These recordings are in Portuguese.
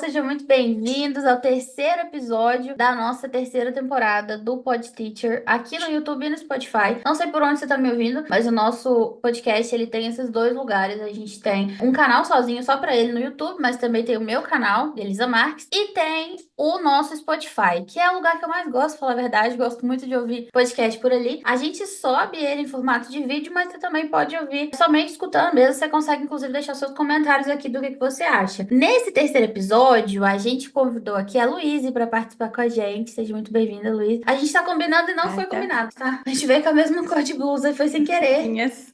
Sejam muito bem-vindos ao terceiro episódio da nossa terceira temporada do Pod Teacher aqui no YouTube e no Spotify. Não sei por onde você está me ouvindo, mas o nosso podcast ele tem esses dois lugares. A gente tem um canal sozinho só para ele no YouTube, mas também tem o meu canal, Elisa Marques, e tem o nosso Spotify, que é o lugar que eu mais gosto, pra falar a verdade. Gosto muito de ouvir podcast por ali. A gente sobe ele em formato de vídeo, mas você também pode ouvir somente escutando mesmo. Você consegue, inclusive, deixar seus comentários aqui do que você acha. Nesse terceiro episódio, a gente convidou aqui a Luíse para participar com a gente. Seja muito bem-vinda, Luíse. A gente tá combinando e não foi Gata. combinado, tá? A gente veio com a mesma cor de blusa e foi sem querer. Minhas.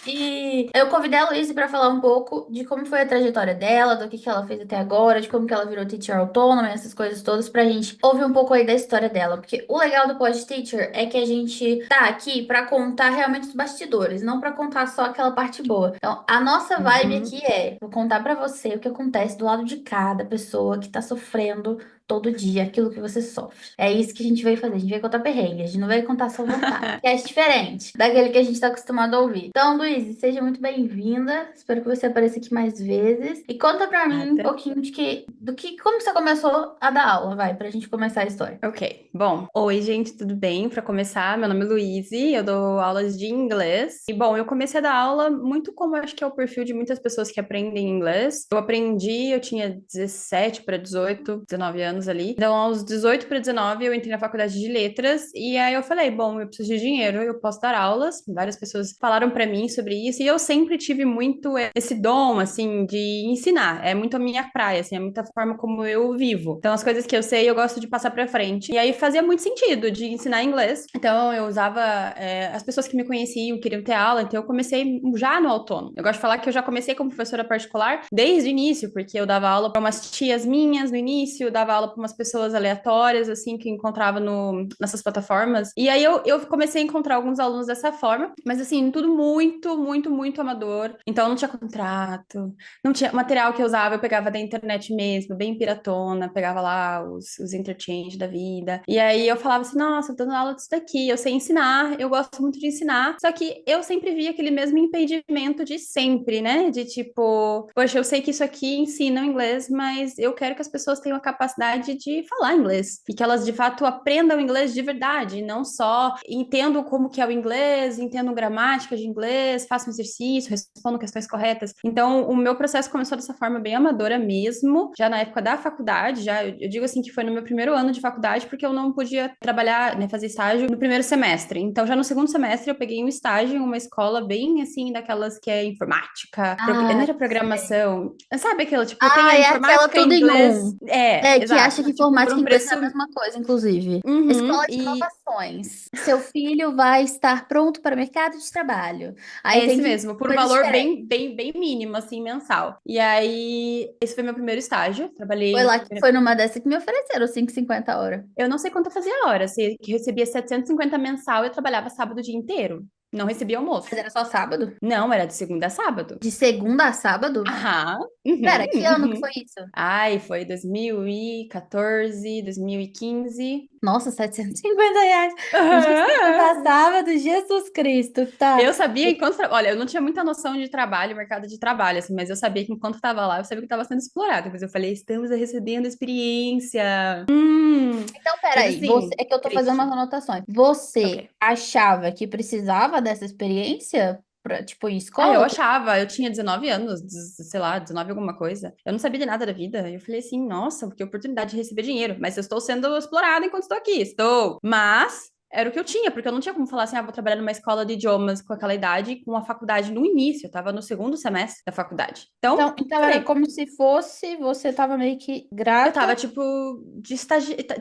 E eu convidei a Luísa para falar um pouco de como foi a trajetória dela, do que ela fez até agora, de como que ela virou teacher autônoma, essas coisas todas, pra gente ouvir um pouco aí da história dela. Porque o legal do Pod Teacher é que a gente tá aqui para contar realmente os bastidores, não para contar só aquela parte boa. Então, a nossa vibe Uhum. aqui é vou contar para você o que acontece do lado de cada pessoa que tá sofrendo todo dia aquilo que você sofre. É isso que a gente veio fazer. A gente veio contar perrengue, a gente não veio contar só vantagem. Que é diferente daquele que a gente tá acostumado a ouvir. Então, Luiz, seja muito bem-vinda. Espero que você apareça aqui mais vezes. E conta pra mim um Gata. pouquinho como você começou a dar aula, vai, pra gente começar a história. Ok, bom. Oi, gente, tudo bem? Para começar, meu nome é Luíse, eu dou aulas de inglês. E, bom, eu comecei a dar aula muito como acho que é o perfil de muitas pessoas que aprendem inglês. Eu aprendi, eu tinha 17 para 18, 19 anos ali. Então, aos 18 para 19, eu entrei na faculdade de letras. E aí eu falei, bom, eu preciso de dinheiro, eu posso dar aulas. Várias pessoas falaram para mim sobre isso. E eu sempre tive muito esse dom, assim, de ensinar. É muito a minha praia, assim, é muita forma como eu vivo. Então, as coisas que eu sei, eu gosto de passar pra frente. E aí fazia muito sentido de ensinar inglês. Então, eu usava. As pessoas que me conheciam queriam ter aula, então eu comecei já no autônomo. Eu gosto de falar que eu já comecei como professora particular desde o início, porque eu dava aula para umas tias minhas no início, eu dava aula para umas pessoas aleatórias, assim, que eu encontrava nessas plataformas. E aí eu comecei a encontrar alguns alunos dessa forma, mas assim, tudo muito, muito, muito amador. Então, não tinha contrato, não tinha material que eu usava, eu pegava da internet mesmo, bem piratona, pegava lá os interchange da vida. E aí eu falava assim, nossa, eu tô dando aula disso daqui, eu sei ensinar, eu gosto muito de ensinar. Só que eu sempre via aquele mesmo impedimento de sempre, né? De tipo, poxa, eu sei que isso aqui ensina inglês, mas eu quero que as pessoas tenham a capacidade de falar inglês. E que elas de fato aprendam inglês de verdade, não só entendam como que é o inglês, entendam gramática de inglês, façam exercício, respondam questões corretas. Então, o meu processo começou dessa forma bem amadora mesmo, já na época da faculdade, já eu digo assim que foi no meu primeiro ano de faculdade, porque eu não podia trabalhar, né, fazer estágio no primeiro semestre. Então, já no segundo semestre eu peguei um estágio em uma escola bem assim daquelas que é informática, não Ah, era sei. programação, sabe aquilo, tipo, tem Ah, a é aquela informática em tudo em inglês, um. É, que acha exato, que tipo, por informática um e inglês é preço. a mesma coisa, inclusive. Uhum, Escola de e inovações. Seu filho vai estar pronto para o mercado de trabalho. Aí é tem esse que mesmo, por um coisas valor diferentes. bem, bem, bem mínimo, assim, mensal. E aí, esse foi meu primeiro estágio. Foi Trabalhei. lá que foi numa dessa que me ofereceram 5,50 a hora. Eu não sei quanto eu fazia a hora, se que eu recebia 750 mensal, eu trabalhava sábado o dia inteiro. Não recebia Mas almoço. era só sábado? Não, era de segunda a sábado. De segunda a sábado? Aham. Pera, que ano que Uhum. foi isso? Ai, foi 2014, 2015. Nossa, R$ 750. De segunda a Aham. sábado, Jesus Cristo, tá. Eu sabia enquanto. Olha, eu não tinha muita noção de trabalho, mercado de trabalho, assim, mas eu sabia que enquanto estava lá, eu sabia que estava sendo explorado. Mas eu falei, estamos recebendo experiência. Então, Mas peraí, assim, é que eu tô fazendo umas triste. anotações. Ok. Você achava que precisava dessa experiência pra, tipo, ir à Ah, eu escola? achava, eu tinha 19 anos, sei lá, 19 alguma coisa. Eu não sabia de nada da vida. Eu falei assim, nossa, que oportunidade de receber dinheiro. Mas eu estou sendo explorada enquanto estou aqui, estou. Mas era o que eu tinha, porque eu não tinha como falar assim, ah, vou trabalhar numa escola de idiomas com aquela idade, com a faculdade no início. Eu tava no segundo semestre da faculdade. Então, Então era falei, como se fosse, você tava meio que eu tava grata. tipo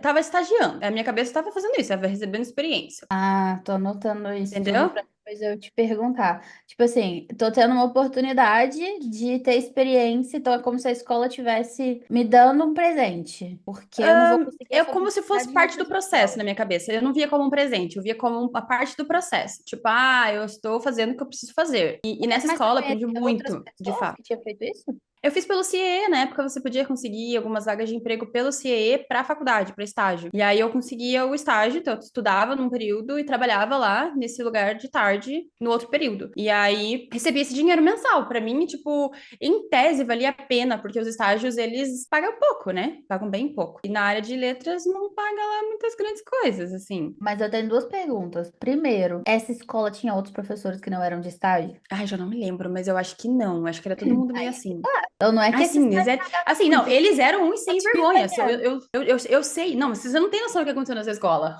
tava estagiando. A minha cabeça tava fazendo isso, tava recebendo experiência. Ah, tô anotando isso tudo Entendeu? pra depois eu te perguntar. Tipo assim, tô tendo uma oportunidade de ter experiência, então é como se a escola tivesse me dando um presente, porque eu não vou conseguir É essa como se fosse oportunidade em parte do outras processo escolas. na minha cabeça. Eu não via como um presente, eu via como uma parte do processo. Tipo, ah, eu estou fazendo o que eu preciso fazer. E nessa Mas você escola eu aprendi conhecia outras muito, de pessoas fato. que tinham feito isso? Eu fiz pelo CIE, na época você podia conseguir algumas vagas de emprego pelo CIE para faculdade, para estágio. E aí eu conseguia o estágio, então eu estudava num período e trabalhava lá nesse lugar de tarde no outro período. E aí recebia esse dinheiro mensal. Para mim, tipo, em tese valia a pena, porque os estágios eles pagam pouco, né? Pagam bem pouco. E na área de letras não paga lá muitas grandes coisas, assim. Mas eu tenho duas perguntas. Primeiro, essa escola tinha outros professores que não eram de estágio? Ai, já não me lembro, mas eu acho que não. Acho que era todo mundo meio Aí que assim. tá. Então não é que esse Assim, estágio pagava assim, não, muito, eles eram uns eu sem te vergonha. entendendo. Eu sei, não, mas você não tem noção do que aconteceu nessa escola.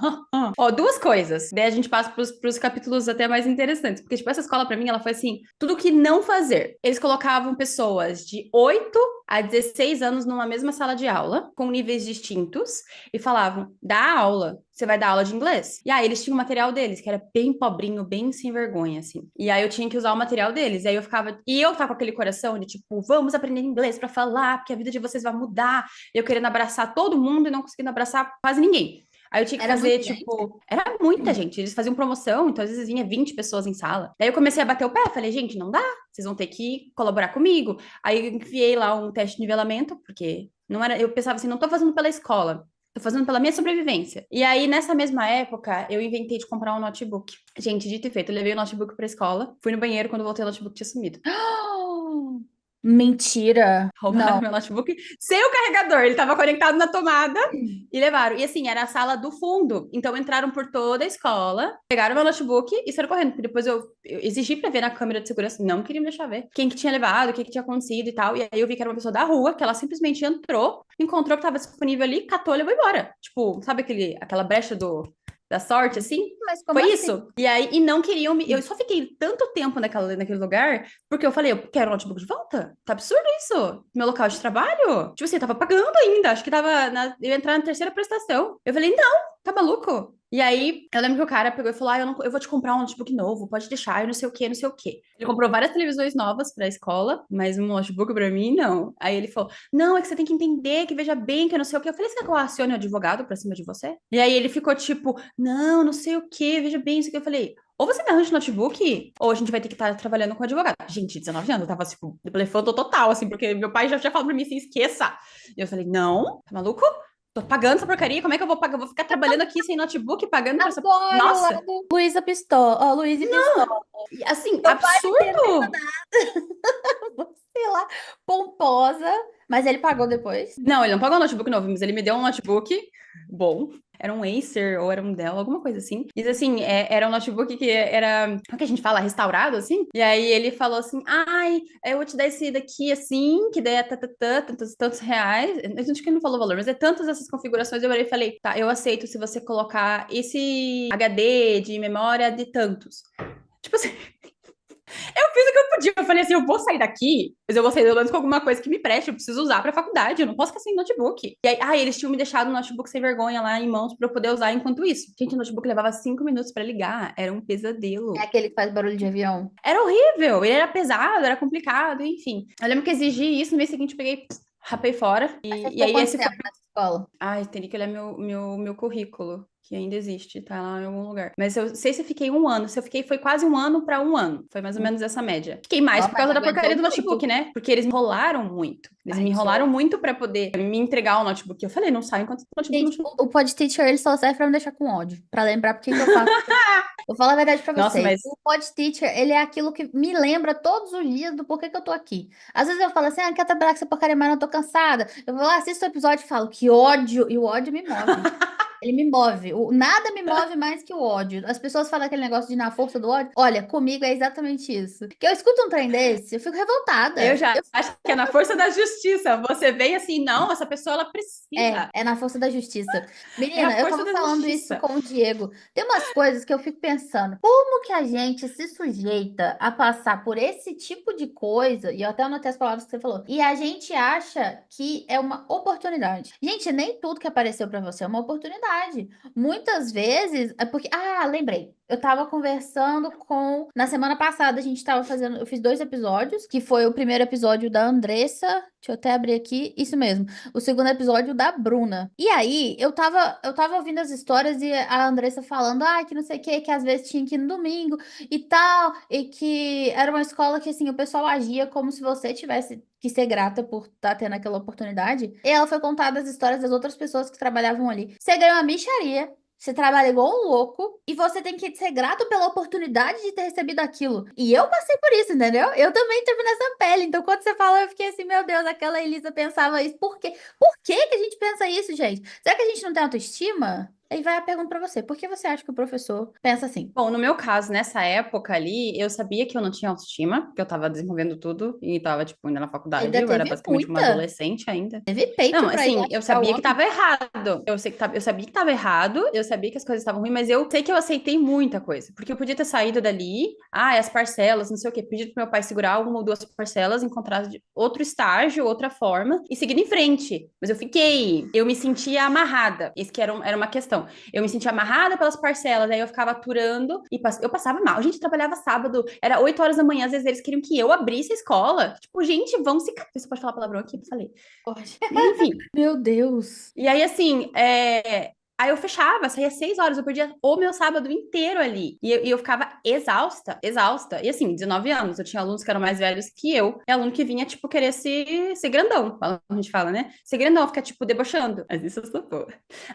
Ó, duas coisas. Daí a gente passa pros capítulos até mais interessantes. Porque, tipo, essa escola, pra mim, ela foi assim: tudo que não fazer. Eles colocavam pessoas de 8 a 16 anos numa mesma sala de aula, com níveis distintos, e falavam: dá aula. Você vai dar aula de inglês. E aí eles tinham o material deles, que era bem pobrinho, bem sem vergonha, assim. E aí eu tinha que usar o material deles. E aí eu ficava. E eu tava com aquele coração de tipo, vamos aprender inglês pra falar, porque a vida de vocês vai mudar. Eu querendo abraçar todo mundo e não conseguindo abraçar quase ninguém. Aí eu tinha que Era fazer, muita gente? tipo, era muita gente. Eles faziam promoção, então às vezes vinha 20 pessoas em sala. Daí eu comecei a bater o pé, falei, gente, não dá, vocês vão ter que colaborar comigo. Aí eu enfiei lá um teste de nivelamento, porque não era, eu pensava assim, não tô fazendo pela escola. Tô fazendo pela minha sobrevivência. E aí, nessa mesma época, eu inventei de comprar um notebook. Gente, dito e feito, eu levei o notebook pra escola. Fui no banheiro, quando voltei, o notebook tinha sumido. Mentira. Roubaram Não. meu notebook sem o carregador. Ele tava conectado na tomada e levaram. E assim, era a sala do fundo. Então entraram por toda a escola, pegaram meu notebook e saíram correndo. Porque depois eu exigi pra ver na câmera de segurança, não queriam deixar ver quem que tinha levado, o que que tinha acontecido e tal. E aí eu vi que era uma pessoa da rua, que ela simplesmente entrou, encontrou que tava disponível ali, catou e levou embora. Tipo, sabe aquela brecha da sorte, assim? Mas como Foi assim? isso. E aí, e não queriam me. Eu só fiquei tanto tempo naquele lugar, porque eu falei, eu quero o notebook de volta. Tá absurdo isso. Meu local de trabalho. Tipo assim, eu tava pagando ainda. Acho que eu ia entrar na terceira prestação. Eu falei, não, tá maluco? E aí, eu lembro que o cara pegou e falou: eu vou te comprar um notebook novo, pode deixar, eu não sei o quê, não sei o quê. Ele comprou várias televisões novas pra escola, mas um notebook pra mim, não. Aí ele falou: não, é que você tem que entender, que veja bem, que eu não sei o quê. Eu falei: você quer que eu acione o advogado pra cima de você? E aí ele ficou tipo: não, não sei o quê, veja bem, isso aqui. Eu falei: ou você me arranja um notebook, ou a gente vai ter que estar trabalhando com advogado. Gente, 19 anos, eu tava, tipo, blefando total, assim, porque meu pai já tinha falado pra mim assim, esqueça. E eu falei, não, tá maluco? Tô pagando essa porcaria, como é que eu vou pagar? Eu vou ficar trabalhando aqui sem notebook, pagando pra essa... Adoro lá Nossa! do Luísa Pistola. Ó, Luísa Pistola. E, assim, Meu pai não entendeu absurdo! nada. Sei lá, pomposa. Mas ele pagou depois. Não, ele não pagou um notebook novo, mas ele me deu um notebook bom. Era um Acer ou era um Dell, alguma coisa assim. E assim, era um notebook que era, como é que a gente fala, restaurado, assim. E aí ele falou assim, ai, eu vou te dar esse daqui, assim, que daí é tantos reais. A gente que não falou o valor, mas é tantas essas configurações. Eu olhei e falei, tá, eu aceito se você colocar esse HD de memória de tantos. Tipo assim, eu fiz o que eu podia. Eu falei assim: eu vou sair daqui, mas eu vou sair pelo menos com alguma coisa que me preste. Eu preciso usar pra faculdade. Eu não posso ficar sem notebook. E aí, eles tinham me deixado o notebook sem vergonha lá em mãos pra eu poder usar enquanto isso. Gente, o notebook levava 5 minutos pra ligar. Era um É pesadelo. aquele que faz barulho de avião. Era horrível. Ele era pesado, era complicado, enfim. Eu lembro que exigi isso. No mês seguinte, eu peguei, rapei fora. Mas você E ficou aí, quanto esse foi. tempo nessa escola? Ai, teria que olhar meu currículo, que ainda existe, tá lá em algum lugar. Mas eu sei se eu fiquei um ano. Se eu fiquei, foi quase um ano pra um ano. Foi mais ou menos essa média. Fiquei mais Ó, por mas causa da porcaria aguentou do notebook, muito. né? Porque eles me enrolaram muito. Eles me Ai, que enrolaram ódio. muito pra poder me entregar o notebook. Eu falei, não sai enquanto o notebook não Gente, tiver. o Pod Teacher ele só serve pra me deixar com ódio. Pra lembrar por que que eu faço. Vou falar a verdade pra Nossa, vocês. mas. O Pod Teacher, ele é aquilo que me lembra todos os dias do porquê que eu tô aqui. Às vezes eu falo assim, quero trabalhar com essa porcaria, mas não tô cansada. Eu vou lá, assisto o episódio e falo, que ódio. E o ódio me move. Ele me move. Nada me move mais que o ódio. As pessoas falam aquele negócio de na força do ódio. Olha, comigo é exatamente isso. Que eu escuto um trem desse, eu fico Eu revoltada. já acho que é na força da justiça. Você vem assim, não, essa pessoa ela precisa. É na força da justiça. É a Menina, eu força tava da falando isso justiça. com o Diego. Tem umas coisas que eu fico pensando, como que a gente se sujeita a passar por esse tipo de coisa, e eu até anotei as palavras que você falou, e a gente acha que é uma oportunidade. Gente, nem tudo que apareceu pra você é uma oportunidade. Muitas vezes é porque, lembrei. Eu tava conversando com. Na semana passada, a gente tava fazendo. Eu fiz 2 episódios, que foi o primeiro episódio da Andressa. Deixa eu até abrir aqui. Isso mesmo. O segundo episódio da Bruna. E aí, eu tava ouvindo as histórias e a Andressa falando, que não sei o quê, que às vezes tinha que ir no domingo e tal. E que era uma escola que, assim, o pessoal agia como se você tivesse que ser grata por estar tendo aquela oportunidade. E ela foi contar das histórias das outras pessoas que trabalhavam ali. Você ganhou uma mixaria. Você trabalha igual um louco e você tem que ser grato pela oportunidade de ter recebido aquilo. E eu passei por isso, entendeu? Eu também tive nessa pele. Então, quando você fala, eu fiquei assim, meu Deus, aquela Elisa pensava isso. Por quê? Por que que a gente pensa isso, gente? Será que a gente não tem autoestima? Aí vai a pergunta pra você. Por que você acha que o professor pensa assim? Bom, no meu caso, nessa época ali, eu sabia que eu não tinha autoestima, que eu tava desenvolvendo tudo e tava, tipo, ainda na faculdade, Ainda eu era teve basicamente uma muita. adolescente ainda. Teve peito Não, pra ir assim, eu achar o sabia que homem. tava errado. Eu sabia que tava errado, eu sabia que as coisas estavam ruins, mas eu sei que eu aceitei muita coisa. Porque eu podia ter saído dali, as parcelas, não sei o quê, pedido pro meu pai segurar uma ou duas parcelas, encontrar outro estágio, outra forma, e seguir em frente. Mas eu fiquei, eu me sentia amarrada. Isso que era uma questão. Eu me sentia amarrada pelas parcelas, aí eu ficava aturando e eu passava mal. A gente trabalhava sábado, era 8 horas da manhã, às vezes eles queriam que eu abrisse a escola. Tipo, gente, vamos se. Você pode falar palavrão aqui? Eu falei. Pode. Mas enfim. Meu Deus. E aí, assim, aí eu fechava, saía 6 horas, eu perdia o meu sábado inteiro ali. E eu ficava exausta, exausta. E assim, 19 anos, eu tinha alunos que eram mais velhos que eu, e aluno que vinha, tipo, querer ser grandão, a gente fala, né? Ser grandão, ficar, tipo, debochando. Mas isso eu sou boa.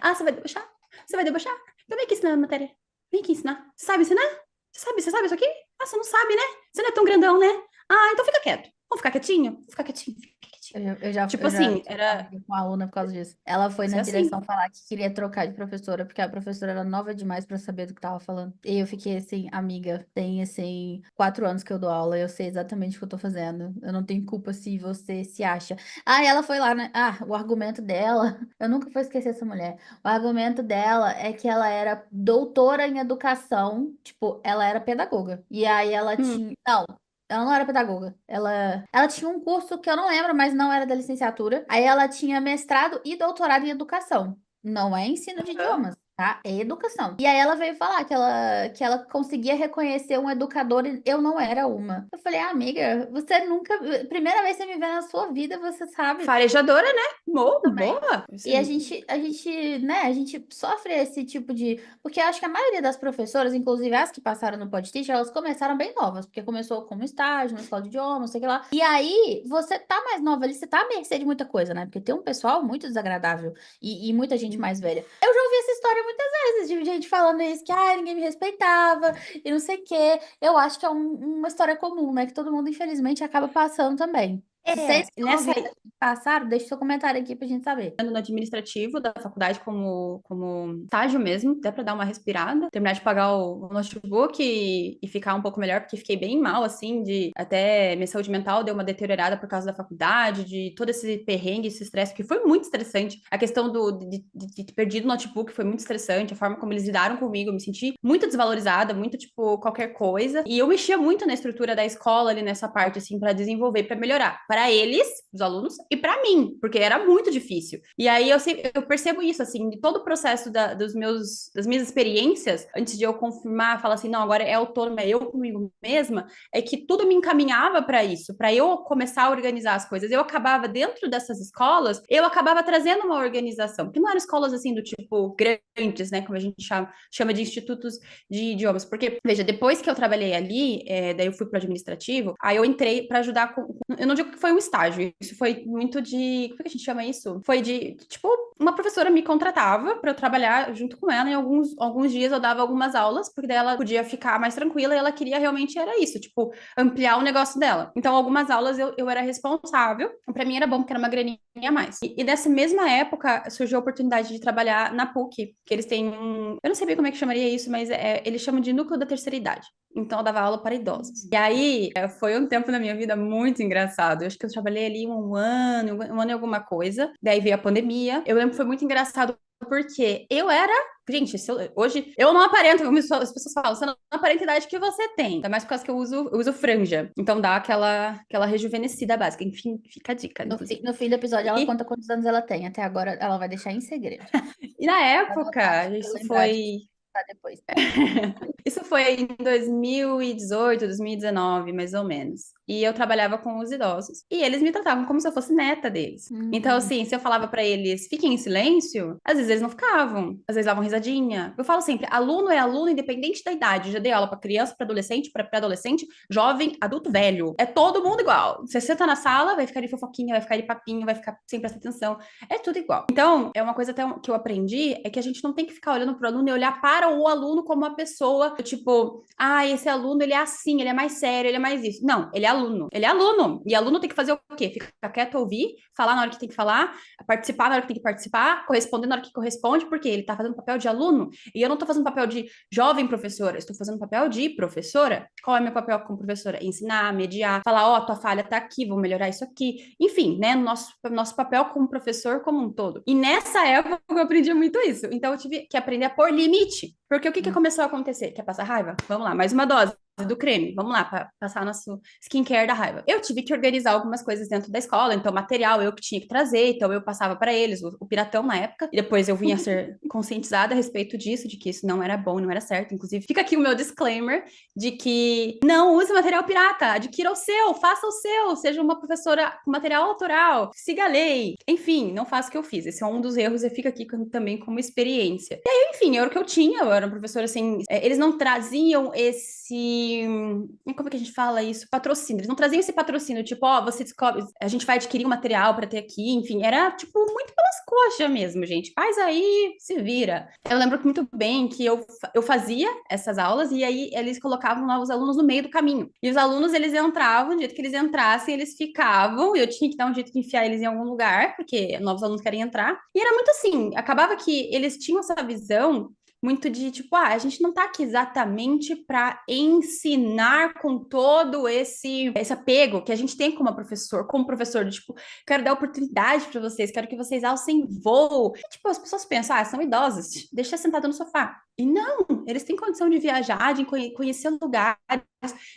Ah, você vai debochar? Você vai debochar? Então vem aqui ensinar a matéria. Vem aqui ensinar. Você sabe ensinar? Você sabe isso aqui? Ah, você não sabe, né? Você não é tão grandão, né? Ah, então fica quieto. Vamos ficar quietinho? Vamos ficar quietinho, fica quietinho. Eu Tipo já assim, tive uma era amiga com uma aluna por causa disso. Ela foi na ser direção assim. falar que queria trocar de professora, porque a professora era nova demais pra saber do que tava falando. E eu fiquei assim, amiga, tem assim, 4 anos que eu dou aula, eu sei exatamente o que eu tô fazendo. Eu não tenho culpa se você se acha. Ah, e ela foi lá, né? Ah, o argumento dela, eu nunca vou esquecer essa mulher. O argumento dela é que ela era doutora em educação, tipo, ela era pedagoga. E aí ela Hum. tinha. Não. Ela não era pedagoga. Ela tinha um curso que eu não lembro, mas não era da licenciatura. Aí ela tinha mestrado e doutorado em educação. Não é ensino de idiomas, tá? É educação. E aí ela veio falar que ela conseguia reconhecer um educador e eu não era uma. Eu falei, amiga, você nunca. Primeira vez que você me vê na sua vida, você sabe. Farejadora, né? Também. Boa. E a gente sofre esse tipo de. Porque eu acho que a maioria das professoras, inclusive as que passaram no PodTeacher, elas começaram bem novas, porque começou como estágio na escola de idioma, não sei o que lá. E aí, você tá mais nova ali, você tá à mercê de muita coisa, né? Porque tem um pessoal muito desagradável e muita gente mais velha. Eu já ouvi essa história muitas vezes, de gente falando isso, que ninguém me respeitava e não sei o quê. Eu acho que é uma história comum, né? Que todo mundo, infelizmente, acaba passando também. Se vocês estão Nessa ouvindo e passaram, deixe seu comentário aqui pra gente saber. no administrativo da faculdade como estágio mesmo, até para dar uma respirada, terminar de pagar o notebook e ficar um pouco melhor, porque fiquei bem mal, assim, de até minha saúde mental deu uma deteriorada por causa da faculdade, de todo esse perrengue, esse estresse, que foi muito estressante. A questão de ter perdido o notebook foi muito estressante, a forma como eles lidaram comigo, eu me senti muito desvalorizada, muito, tipo, qualquer coisa. E eu mexia muito na estrutura da escola ali nessa parte, assim, para desenvolver, para melhorar. Para eles, os alunos, e para mim, porque era muito difícil. E aí eu percebo isso, assim, de todo o processo das minhas experiências, antes de eu confirmar, falar assim, não, agora é autônoma, é eu comigo mesma, é que tudo me encaminhava para isso, para eu começar a organizar as coisas. Eu acabava, dentro dessas escolas, eu acabava trazendo uma organização, porque não eram escolas, assim, do tipo grandes, né, como a gente chama de institutos de idiomas, porque, veja, depois que eu trabalhei ali, daí eu fui para o administrativo, aí eu entrei para ajudar eu não digo que foi um estágio, isso foi muito de, como é que a gente chama isso? Foi de, tipo, uma professora me contratava para eu trabalhar junto com ela, em alguns dias eu dava algumas aulas, porque daí ela podia ficar mais tranquila e ela queria realmente era isso, tipo, ampliar o negócio dela. Então, algumas aulas eu era responsável, para mim era bom, porque era uma graninha a mais. E dessa mesma época surgiu a oportunidade de trabalhar na PUC, que eles têm eu não sei bem como é que chamaria isso, mas eles chamam de núcleo da terceira idade. Então, eu dava aula para idosos. E aí, foi um tempo na minha vida muito engraçado. Eu acho que eu trabalhei ali um ano e alguma coisa. Daí veio a pandemia. Eu lembro que foi muito engraçado porque eu era. Gente, hoje eu não aparento, as pessoas falam, você não aparenta a idade que você tem. Ainda mais por causa que eu uso franja. Então dá aquela rejuvenescida básica. Enfim, fica a dica, No, fi- inclusive. no fim do episódio, ela E, conta quantos anos ela tem. Até agora, ela vai deixar em segredo. e na Vou anotar época, aqui pra eu isso lembrar de foi. contar depois. Isso foi em 2018, 2019, mais ou menos. E eu trabalhava com os idosos. E eles me tratavam como se eu fosse neta deles. Então, Uhum. assim, se eu falava pra eles, fiquem em silêncio, às vezes eles não ficavam. Às vezes davam risadinha. Eu falo sempre, aluno é aluno independente da idade. Eu já dei aula pra criança, pra adolescente, pra pré-adolescente, jovem, adulto, velho. É todo mundo igual. Você senta na sala, vai ficar de fofoquinha, vai ficar de papinho, vai ficar sem prestar atenção. É tudo igual. Então, é uma coisa até que eu aprendi, é que a gente não tem que ficar olhando pro aluno e olhar para o aluno como uma pessoa, tipo, ah, esse aluno, ele é assim, ele é mais sério, ele é mais isso. Não, ele é aluno. Ele é aluno. E aluno tem que fazer o quê? Ficar quieto, ouvir, falar na hora que tem que falar, participar na hora que tem que participar, corresponder na hora que corresponde, porque ele tá fazendo papel de aluno. E eu não tô fazendo papel de jovem professora, eu estou fazendo papel de professora. Qual é meu papel como professora? Ensinar, mediar, falar, ó, tua falha tá aqui, vou melhorar isso aqui. Enfim, né, nosso papel como professor como um todo. E nessa época eu aprendi muito isso. Então eu tive que aprender a pôr limite. Porque o que começou a acontecer? Quer passar raiva? Vamos lá, mais uma dose do creme. Vamos lá, para passar nosso skincare da raiva. Eu tive que organizar algumas coisas dentro da escola, então material eu que tinha que trazer, então eu passava para eles o piratão na época, e depois eu vinha a ser conscientizada a respeito disso, de que isso não era bom, não era certo. Inclusive, fica aqui o meu disclaimer de que não use material pirata, adquira o seu, faça o seu, seja uma professora com material autoral, siga a lei. Enfim, não faça o que eu fiz. Esse é um dos erros e fica aqui também como experiência. E aí, enfim, era o que eu tinha, eu era uma professora assim, eles não traziam esse como é que a gente fala isso? Patrocínio. Eles não traziam esse patrocínio, tipo, ó, você descobre, a gente vai adquirir um material para ter aqui, enfim, era tipo muito pelas coxas mesmo, gente. Faz aí, se vira. Eu lembro muito bem que eu fazia essas aulas e aí eles colocavam novos alunos no meio do caminho. E os alunos, eles entravam, do jeito que eles entrassem, eles ficavam, e eu tinha que dar um jeito de enfiar eles em algum lugar, porque novos alunos querem entrar. E era muito assim, acabava que eles tinham essa visão muito de tipo, ah, a gente não tá aqui exatamente para ensinar com todo esse apego que a gente tem como professor, de, tipo, quero dar oportunidade para vocês, quero que vocês alcem voo. E, tipo, as pessoas pensam, ah, são idosas, deixa sentado no sofá. E não, eles têm condição de viajar, de conhecer lugares,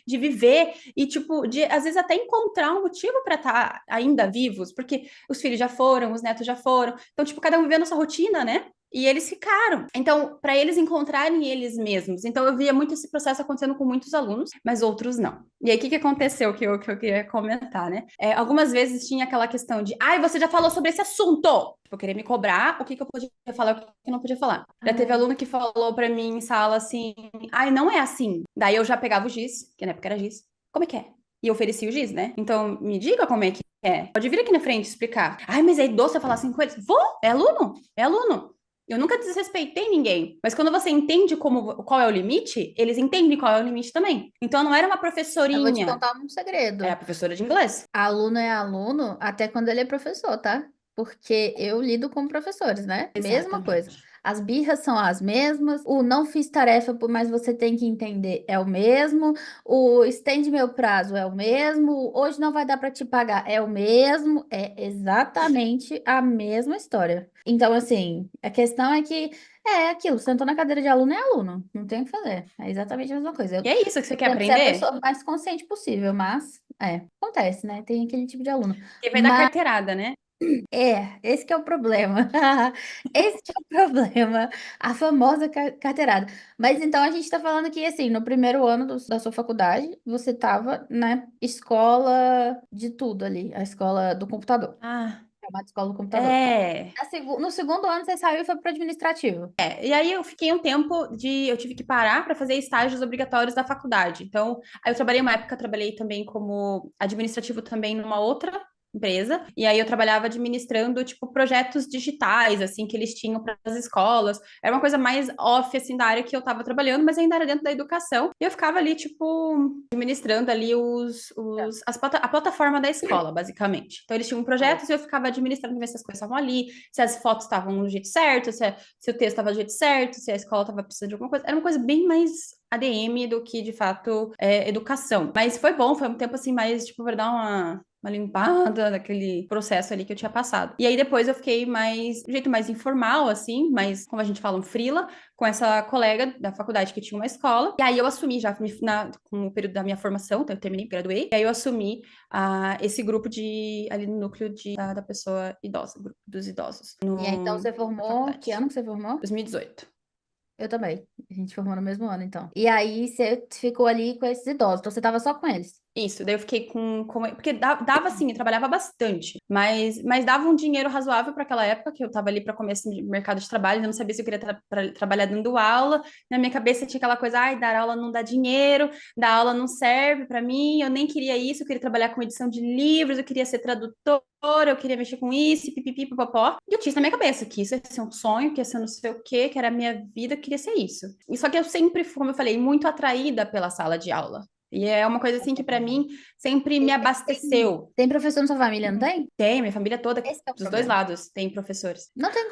de viver e, tipo, de às vezes até encontrar um motivo para estar ainda vivos, porque os filhos já foram, os netos já foram. Então, tipo, cada um vivendo a sua rotina, né? E eles ficaram. Então, para eles encontrarem eles mesmos. Então, eu via muito esse processo acontecendo com muitos alunos, mas outros não. E aí, o que aconteceu que eu queria comentar, né? Algumas vezes tinha aquela questão de, ai, você já falou sobre esse assunto. Tipo, querer me cobrar o que eu podia falar, o que eu não podia falar. Já teve Ai. aluno que falou para mim em sala assim, ai, não é assim. Daí eu já pegava o giz, que na época era giz. Como é que é? E eu oferecia o giz, né? Então, me diga como é que é. Pode vir aqui na frente explicar. Ai, mas é idoso você falar assim com eles? Vou, é aluno, é aluno. Eu nunca desrespeitei ninguém, mas quando você entende qual é o limite, eles entendem qual é o limite também. Então não era uma Eu vou te professorinha, contar um era a segredo. professora de inglês. Aluno é aluno até quando ele é professor, tá? Porque eu lido com professores, né? Mesma coisa. Exatamente. As birras são as mesmas, o não fiz tarefa, mas você tem que entender é o mesmo, o estende meu prazo é o mesmo, hoje não vai dar para te pagar é o mesmo, é exatamente a mesma história. Então, assim, a questão é que é aquilo, sentou na cadeira de aluno é aluno, não tem o que fazer. É exatamente a mesma coisa. E é isso que você Eu quer tento ser a aprender? pessoa mais consciente possível, mas acontece, né? Tem aquele tipo de aluno. Que vai dar Mas carteirada, né? esse que é o problema. Esse que é o problema. A famosa carteirada. Mas então a gente tá falando que, assim, no primeiro ano da sua faculdade, você tava na escola de tudo ali, a escola do computador. Ah, Chamada escola do computador. é. No segundo ano você saiu e foi pro administrativo. E aí eu fiquei um tempo eu tive que parar para fazer estágios obrigatórios da faculdade. Então, aí eu trabalhei uma época, eu trabalhei também como administrativo também numa outra empresa, e aí eu trabalhava administrando, tipo, projetos digitais, assim, que eles tinham para as escolas. Era uma coisa mais off, assim, da área que eu estava trabalhando, mas ainda era dentro da educação. E eu ficava ali, tipo, administrando ali a plataforma da escola, basicamente. Então, eles tinham projetos e eu ficava administrando, ver se as coisas estavam ali, se as fotos estavam do jeito certo, se o texto estava do jeito certo, se a escola estava precisando de alguma coisa. Era uma coisa bem mais ADM do que, de fato, educação. Mas foi bom, foi um tempo, assim, mais, tipo, para dar uma limpada daquele processo ali que eu tinha passado. E aí depois eu fiquei mais, de jeito mais informal, assim, mais, como a gente fala, um freela, com essa colega da faculdade que tinha uma escola. E aí eu assumi já com o período da minha formação, então eu terminei, graduei, e aí eu assumi esse grupo ali no núcleo da pessoa idosa, grupo dos idosos, E aí então você na formou, que faculdade. ano que você formou? 2018. Eu também. A gente formou no mesmo ano, então. E aí você ficou ali com esses idosos. Então você tava só com eles. Isso, daí eu fiquei porque dava assim, eu trabalhava bastante, mas dava um dinheiro razoável para aquela época, que eu estava ali para começo de mercado de trabalho, eu não sabia se eu queria trabalhar dando aula. Na minha cabeça tinha aquela coisa, ai, dar aula não dá dinheiro, dar aula não serve para mim, eu nem queria isso, eu queria trabalhar com edição de livros, eu queria ser tradutora, eu queria mexer com isso, pipipi, popopó. E eu tinha isso na minha cabeça, que isso ia ser um sonho, que ia ser não sei o quê, que era a minha vida, eu queria ser isso. E só que eu sempre, como eu falei, muito atraída pela sala de aula. E é uma coisa assim que para mim sempre me abasteceu. Tem professor na sua família, não tem? Tem, minha família toda, Esse é o dos dois problema. lados, tem professores. Não tem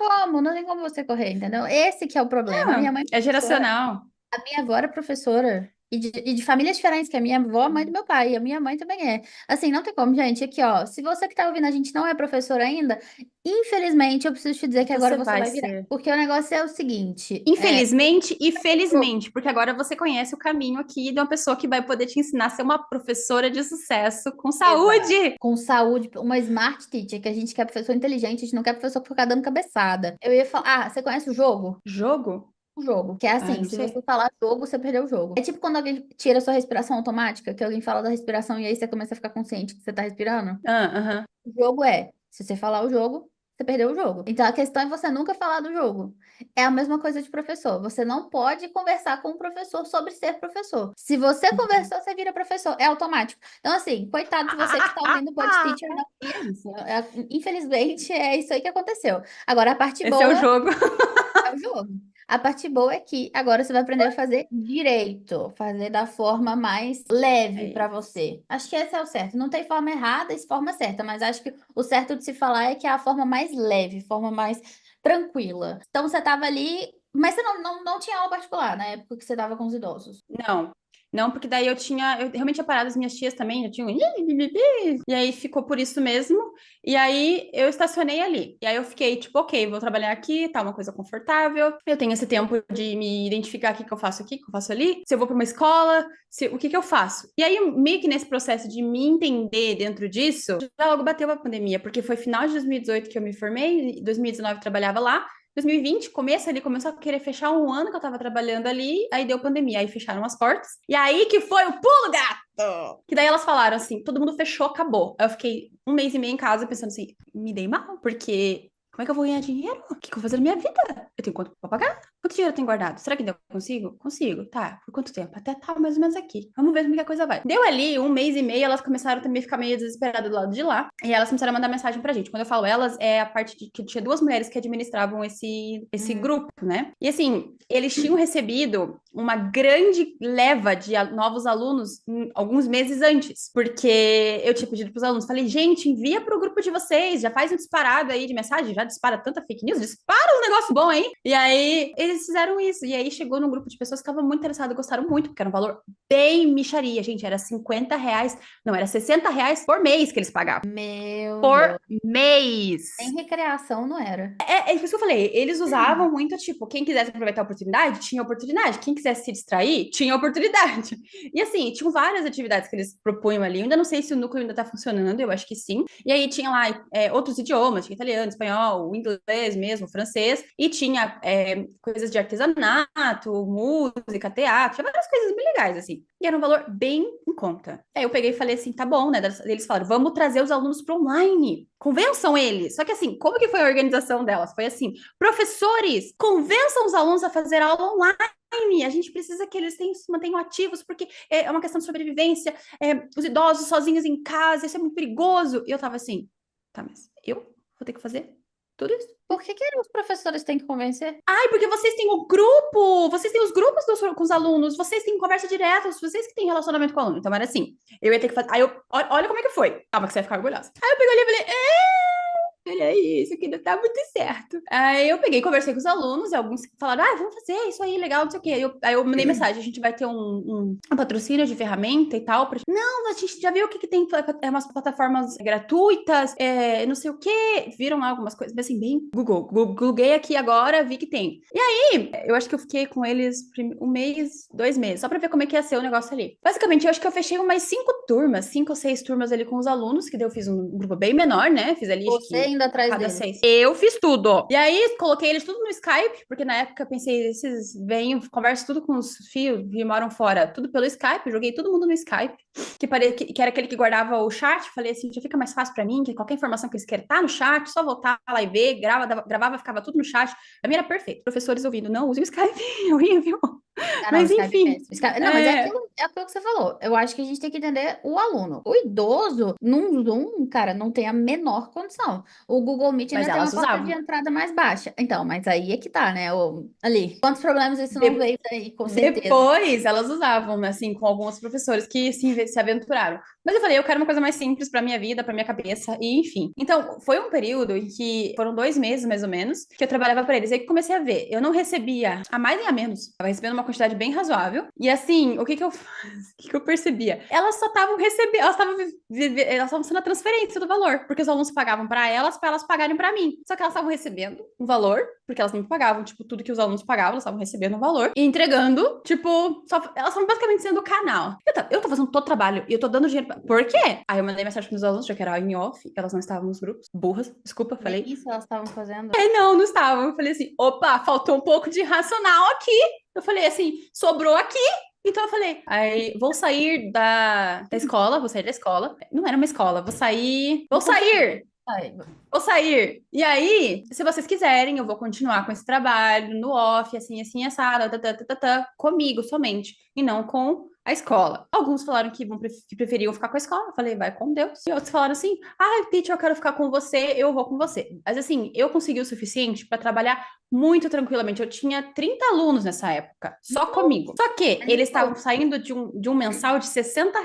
como você correr, entendeu? Esse que é o problema. A minha Ah, mãe é é professora. geracional. A minha avó era professora. E de famílias diferentes, que a minha avó, é mãe do meu pai, e a minha mãe também é. Assim, não tem como, gente. Aqui, ó. Se você que tá ouvindo a gente não é professor ainda, infelizmente, eu preciso te dizer que agora Você você vai vai virar. ser. Porque o negócio é o seguinte: Infelizmente e felizmente, porque agora você conhece o caminho aqui de uma pessoa que vai poder te ensinar a ser uma professora de sucesso com exato. saúde. Com saúde, uma smart teacher, que a gente quer professor inteligente, a gente não quer professor que ficar dando cabeçada. Eu ia falar, você conhece o jogo? Jogo? O jogo, que é Ah, assim, não se você sei. falar jogo, você perdeu o jogo. É tipo quando alguém tira a sua respiração automática, que alguém fala da respiração e aí você começa a ficar consciente que você tá respirando. Ah, aham. O jogo é, se você falar o jogo, você perdeu o jogo. Então a questão é você nunca falar do jogo. É a mesma coisa de professor. Você não pode conversar com o professor sobre ser professor. Se você conversou, você vira professor. É automático. Então, assim, coitado de você que está ouvindo o Pod Teacher, não queria isso. Infelizmente, é isso aí que aconteceu. Agora, a parte Esse é o boa jogo. é o jogo. A parte boa é que agora você vai aprender a fazer direito, fazer da forma mais É leve para isso. você. Acho que esse é o certo. Não tem forma errada e forma certa, mas acho que o certo de se falar é que é a forma mais leve, forma mais tranquila. Então você estava ali, mas você não tinha aula particular na época que você estava com os idosos. Não, não, porque daí eu realmente tinha parado as minhas tias também, já tinham, e aí ficou por isso mesmo, e aí eu estacionei ali, e aí eu fiquei tipo, ok, vou trabalhar aqui, tá uma coisa confortável, eu tenho esse tempo de me identificar o que que eu faço aqui, o que eu faço ali, se eu vou para uma escola, o que que eu faço? E aí, meio que nesse processo de me entender dentro disso, já logo bateu a pandemia, porque foi final de 2018 que eu me formei, em 2019 eu trabalhava lá, 2020, começo ali, começou a querer fechar um ano que eu tava trabalhando ali, aí deu pandemia, aí fecharam as portas. E aí que foi o pulo, gato! Que daí elas falaram assim, todo mundo fechou, acabou. Aí eu fiquei um mês e meio em casa pensando assim, me dei mal, porque como é que eu vou ganhar dinheiro? O que que eu vou fazer na minha vida? Eu tenho quanto pra pagar? Quanto dinheiro eu tenho guardado? Será que eu consigo? Consigo. Tá. Por quanto tempo? Até tá mais ou menos aqui. Vamos ver como que a coisa vai. Deu ali um mês e meio, elas começaram também a ficar meio desesperadas do lado de lá. E elas começaram a mandar mensagem pra gente. Quando eu falo elas, é a parte de que tinha duas mulheres que administravam esse Hum. grupo, né? E assim, eles tinham recebido uma grande leva de novos alunos alguns meses antes. Porque eu tinha pedido pros alunos, falei, gente, envia pro grupo de vocês, já faz um disparado aí de mensagem, já dispara tanta fake news, dispara um negócio bom aí. E aí eles fizeram isso. E aí chegou num grupo de pessoas que estavam muito interessadas, gostaram muito, porque era um valor bem micharia, gente. Era R$ 50, não, era R$ 60 por mês que eles pagavam. Meu Por Deus. mês. Nem recreação não era. É isso que eu falei. Eles usavam muito, tipo, quem quisesse aproveitar a oportunidade, tinha oportunidade. Quem quisesse se distrair, tinha oportunidade. E assim, tinham várias atividades que eles propunham ali. Eu ainda não sei se o núcleo ainda tá funcionando, eu acho que sim. E aí tinha lá outros idiomas, tinha italiano, espanhol, inglês mesmo, francês. E tinha coisas de artesanato, música, teatro, tinha várias coisas bem legais, assim. E era um valor bem em conta. Aí eu peguei e falei assim, tá bom, né? Eles falaram, vamos trazer os alunos para online. Convençam eles. Só que assim, como que foi a organização delas? Foi assim, professores, convençam os alunos a fazer aula online. A gente precisa que eles se mantenham ativos, porque é uma questão de sobrevivência. Os idosos sozinhos em casa, isso é muito perigoso. E eu tava assim, tá, mas eu vou ter que fazer tudo isso? Por que que os professores têm que convencer? Ai, porque vocês têm o grupo, vocês têm os grupos com os alunos, vocês têm conversa direta, vocês que têm relacionamento com o aluno. Então era assim, eu ia ter que fazer. Aí olha como é que foi. Calma, que você vai ficar orgulhosa. Aí eu peguei ali e falei, olha isso aqui não tá muito certo. Aí eu peguei, conversei com os alunos, e alguns falaram, vamos fazer isso aí, legal, não sei o quê. Aí eu mandei mensagem, a gente vai ter um patrocínio de ferramenta e tal. Não, a gente já viu o que tem, umas plataformas gratuitas, não sei o quê. Viram lá algumas coisas, assim, bem Googlei aqui agora, vi que tem. E aí, eu acho que eu fiquei com eles um mês, 2 meses, só pra ver como é que ia ser o negócio ali. Basicamente, eu acho que eu fechei umas 5 turmas, 5 ou 6 turmas ali com os alunos, que daí eu fiz um grupo bem menor, né? Fiz ali, acho Você que indo atrás cada deles. 6. Eu fiz tudo. E aí, coloquei eles tudo no Skype, porque na época eu pensei, esses vêm, conversam tudo com os fios que moram fora, tudo pelo Skype, joguei todo mundo no Skype, que era aquele que guardava o chat. Falei assim, já fica mais fácil pra mim, que qualquer informação que eles querem tá no chat, só voltar lá e ver, gravava, ficava tudo no chat. A minha era perfeito. Professores ouvindo, não use o Skype, é horrível. Ah, não, o Mas Skype é enfim, péssimo. Não, mas é, é aquilo que você falou. Eu acho que a gente tem que entender o aluno. O idoso, num Zoom, cara, não tem a menor condição. O Google Meet mas ainda tem uma elas porta de usavam. entrada mais baixa. Então, mas aí é que tá, né? Ali. Quantos problemas isso não veio daí, com certeza. Depois elas usavam, assim, com alguns professores que se aventuraram. Mas eu falei, eu quero uma coisa mais simples pra minha vida, pra minha cabeça, e enfim. Então, foi um período em que foram 2 meses, mais ou menos, que eu trabalhava pra eles. Aí que comecei a ver, eu não recebia a mais nem a menos. Tava recebendo uma quantidade bem razoável. E assim, o que que eu, o que que eu percebia? Elas só estavam recebendo, elas estavam sendo a transferência do valor, porque os alunos pagavam pra elas pagarem pra mim. Só que elas estavam recebendo um valor, porque elas não me pagavam, tipo, tudo que os alunos pagavam, elas estavam recebendo um valor e entregando, tipo, elas estavam basicamente sendo o canal. Eu tô fazendo todo o trabalho e eu tô dando dinheiro Por quê? Aí eu mandei mensagem pros alunos, já que era em off, elas não estavam nos grupos. Burras, desculpa, Nem falei. isso elas estavam fazendo. Não estavam. Eu falei assim, opa, faltou um pouco de racional aqui. Eu falei assim, sobrou aqui. Então eu falei, aí vou sair da escola, vou sair da escola. Não era uma escola, vou sair. Ai, Vou sair. E aí, se vocês quiserem, eu vou continuar com esse trabalho no off, assim, assim, assado, comigo somente, e não com a escola. Alguns falaram que preferiam ficar com a escola. Eu falei, vai com Deus. E outros falaram assim, teacher, eu quero ficar com você, eu vou com você. Mas assim, eu consegui o suficiente para trabalhar muito tranquilamente. Eu tinha 30 alunos nessa época, só comigo. Só que eles estavam saindo de um mensal de R$ 60.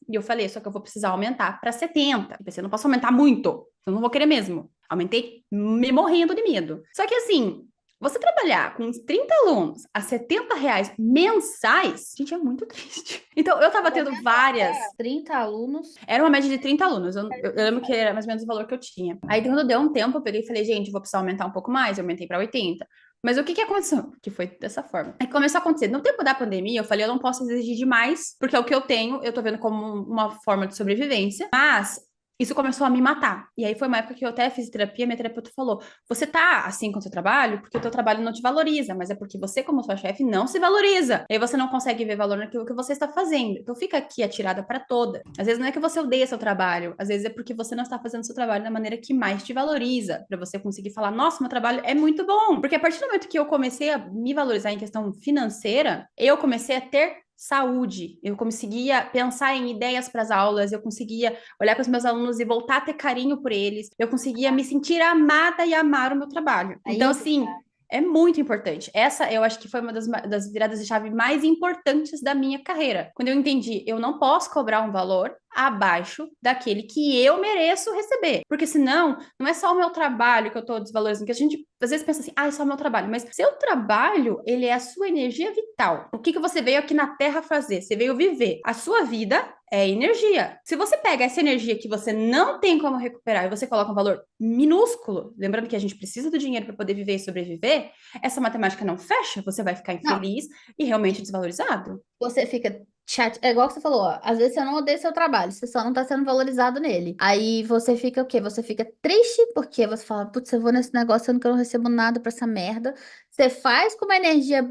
E eu falei, só que eu vou precisar aumentar para 70. Eu pensei, eu não posso aumentar muito. Eu não vou querer mesmo. Aumentei me morrendo de medo. Só que assim, você trabalhar com uns 30 alunos a R$ 70 mensais, gente, é muito triste. Então, eu tava tendo várias. 30 alunos. Era uma média de 30 alunos. Eu lembro que era mais ou menos o valor que eu tinha. Aí, quando deu um tempo, eu peguei e falei, gente, vou precisar aumentar um pouco mais. Eu aumentei para 80. Mas o que que aconteceu? Que foi dessa forma. Aí começou a acontecer. No tempo da pandemia, eu falei, eu não posso exigir demais, porque é o que eu tenho, eu tô vendo como uma forma de sobrevivência. Mas isso começou a me matar. E aí foi uma época que eu até fiz terapia, minha terapeuta falou: você tá assim com o seu trabalho porque o teu trabalho não te valoriza, mas é porque você, como sua chefe, não se valoriza. E aí você não consegue ver valor naquilo que você está fazendo. Então fica aqui atirada para toda. Às vezes não é que você odeia seu trabalho, às vezes é porque você não está fazendo seu trabalho da maneira que mais te valoriza, para você conseguir falar: nossa, meu trabalho é muito bom. Porque a partir do momento que eu comecei a me valorizar em questão financeira, eu comecei a ter saúde, eu conseguia pensar em ideias para as aulas, eu conseguia olhar para os meus alunos e voltar a ter carinho por eles, eu conseguia me sentir amada e amar o meu trabalho. Aí Então, é que assim, é muito importante. Essa eu acho que foi uma das viradas de chave mais importantes da minha carreira. Quando eu entendi, eu não posso cobrar um valor abaixo daquele que eu mereço receber. Porque senão, não é só o meu trabalho que eu tô desvalorizando, que a gente às vezes pensa assim, é só o meu trabalho. Mas seu trabalho, ele é a sua energia vital. O que que você veio aqui na Terra fazer? Você veio viver. A sua vida é energia. Se você pega essa energia que você não tem como recuperar e você coloca um valor minúsculo, lembrando que a gente precisa do dinheiro para poder viver e sobreviver, essa matemática não fecha, você vai ficar não, infeliz e realmente desvalorizado. você fica chat, é igual que você falou, ó, às vezes você não odeia seu trabalho, você só não tá sendo valorizado nele. Aí você fica o quê? Você fica triste porque você fala, putz, eu vou nesse negócio sendo que eu não recebo nada pra essa merda. Você faz com uma energia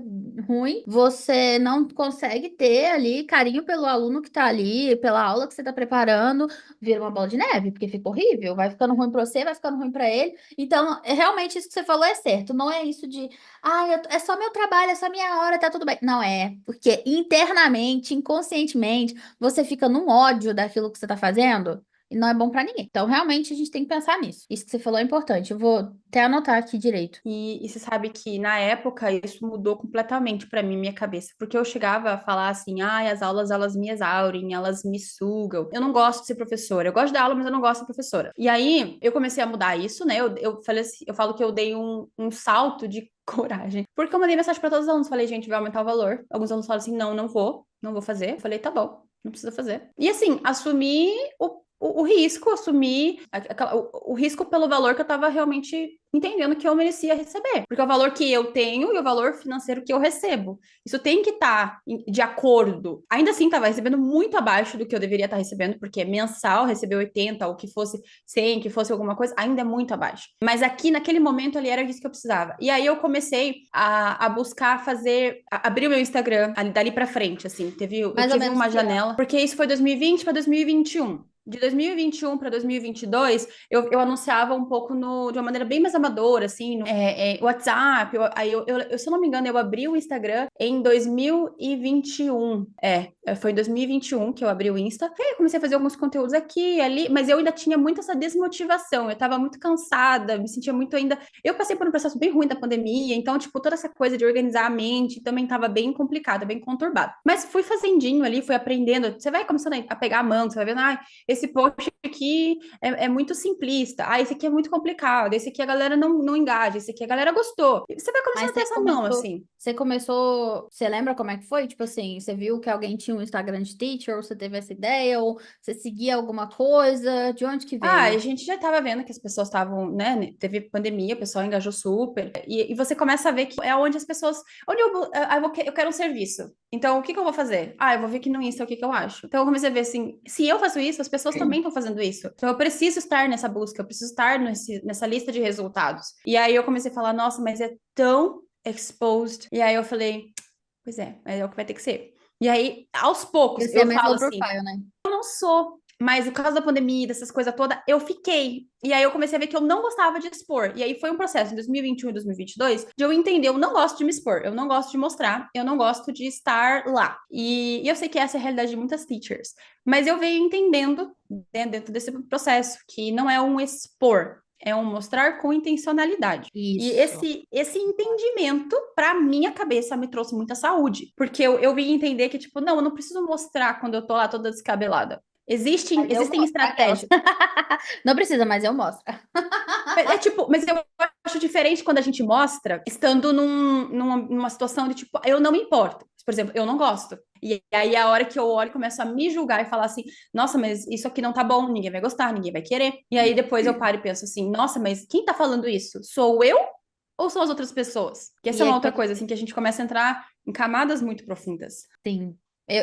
ruim, você não consegue ter ali carinho pelo aluno que tá ali, pela aula que você tá preparando, vira uma bola de neve, porque fica horrível, vai ficando ruim pra você, vai ficando ruim pra ele. Então, realmente isso que você falou é certo, não é isso de é só meu trabalho, é só minha hora, tá tudo bem. Não é, porque internamente, inconscientemente, você fica num ódio daquilo que você tá fazendo e não é bom pra ninguém. Então, realmente, a gente tem que pensar nisso. Isso que você falou é importante. Eu vou até anotar aqui direito. E você sabe que na época isso mudou completamente para mim, minha cabeça, porque eu chegava a falar assim, as aulas elas me exaurem, elas me sugam. Eu não gosto de ser professora, eu gosto da aula, mas eu não gosto de ser professora. E aí eu comecei a mudar isso, né? Eu falei assim, eu falo que eu dei um salto de coragem, porque eu mandei mensagem para todos os alunos, falei, gente, vai aumentar o valor. Alguns alunos falaram assim, não, não vou fazer. Eu falei, tá bom, não precisa fazer. E assim, assumi o risco, assumir o risco pelo valor que eu estava realmente entendendo que eu merecia receber. Porque é o valor que eu tenho e o valor financeiro que eu recebo. Isso tem que estar de acordo. Ainda assim, estava recebendo muito abaixo do que eu deveria estar recebendo, porque mensal receber 80, ou que fosse 100, que fosse alguma coisa, ainda é muito abaixo. Mas aqui, naquele momento ali, era isso que eu precisava. E aí eu comecei a buscar fazer, abrir o meu Instagram dali pra frente, assim. Eu Mais ou tive menos uma que ano? janela, porque isso foi 2020 para 2021. De 2021 para 2022, eu anunciava um pouco de uma maneira bem mais amadora, assim, no WhatsApp. Se eu não me engano, eu abri o Instagram em 2021. Foi em 2021 que eu abri o Insta. E aí eu comecei a fazer alguns conteúdos aqui, ali, mas eu ainda tinha muito essa desmotivação. Eu tava muito cansada, me sentia muito ainda. Eu passei por um processo bem ruim da pandemia, então, tipo, toda essa coisa de organizar a mente também tava bem complicada, bem conturbada. Mas fui fazendinho ali, fui aprendendo. Você vai começando a pegar a mão, você vai vendo, esse post aqui é muito simplista. Esse aqui é muito complicado. Esse aqui a galera não engaja. Esse aqui a galera gostou. E você vai começando Mas a ter essa mão, assim. você lembra como é que foi? Tipo assim, você viu que alguém tinha um Instagram de teacher, ou você teve essa ideia, ou você seguia alguma coisa? De onde que A veio? gente já estava vendo que as pessoas estavam, né? Teve pandemia, o pessoal engajou super. E você começa a ver que é onde as pessoas. Onde eu quero um serviço. Então, o que que eu vou fazer? Eu vou ver aqui no Insta o que que eu acho. Então, eu comecei a ver assim: se eu faço isso, as pessoas também estão fazendo isso. Então, eu preciso estar nessa busca, eu preciso estar nessa lista de resultados. E aí, eu comecei a falar: nossa, mas é tão exposed. E aí, eu falei: pois é o que vai ter que ser. E aí, aos poucos, Esse é eu mais falo low assim. profile, né? Não sou. Mas por causa da pandemia, dessas coisas todas, eu fiquei. E aí eu comecei a ver que eu não gostava de expor. E aí foi um processo em 2021 e 2022 de eu entender, eu não gosto de me expor, eu não gosto de mostrar, eu não gosto de estar lá. E eu sei que essa é a realidade de muitas teachers. Mas eu venho entendendo, né, dentro desse processo, que não é um expor, é um mostrar com intencionalidade. E Isso. esse entendimento, para minha cabeça, me trouxe muita saúde. Porque eu vim entender que, tipo, não, eu não preciso mostrar quando eu tô lá toda descabelada. Mas eu Existem mostro. Aquela. estratégias. Não precisa, mas eu mostro. Tipo, mas eu acho diferente quando a gente mostra estando numa situação de tipo, eu não me importo. Por exemplo, eu não gosto. E aí a hora que eu olho, começo a me julgar e falar assim, nossa, mas isso aqui não tá bom, ninguém vai gostar, ninguém vai querer. E aí depois eu paro e penso assim, nossa, mas quem tá falando isso? Sou eu ou são as outras pessoas? Que essa E é uma é outra quando. coisa, assim, que a gente começa a entrar em camadas muito profundas. Sim.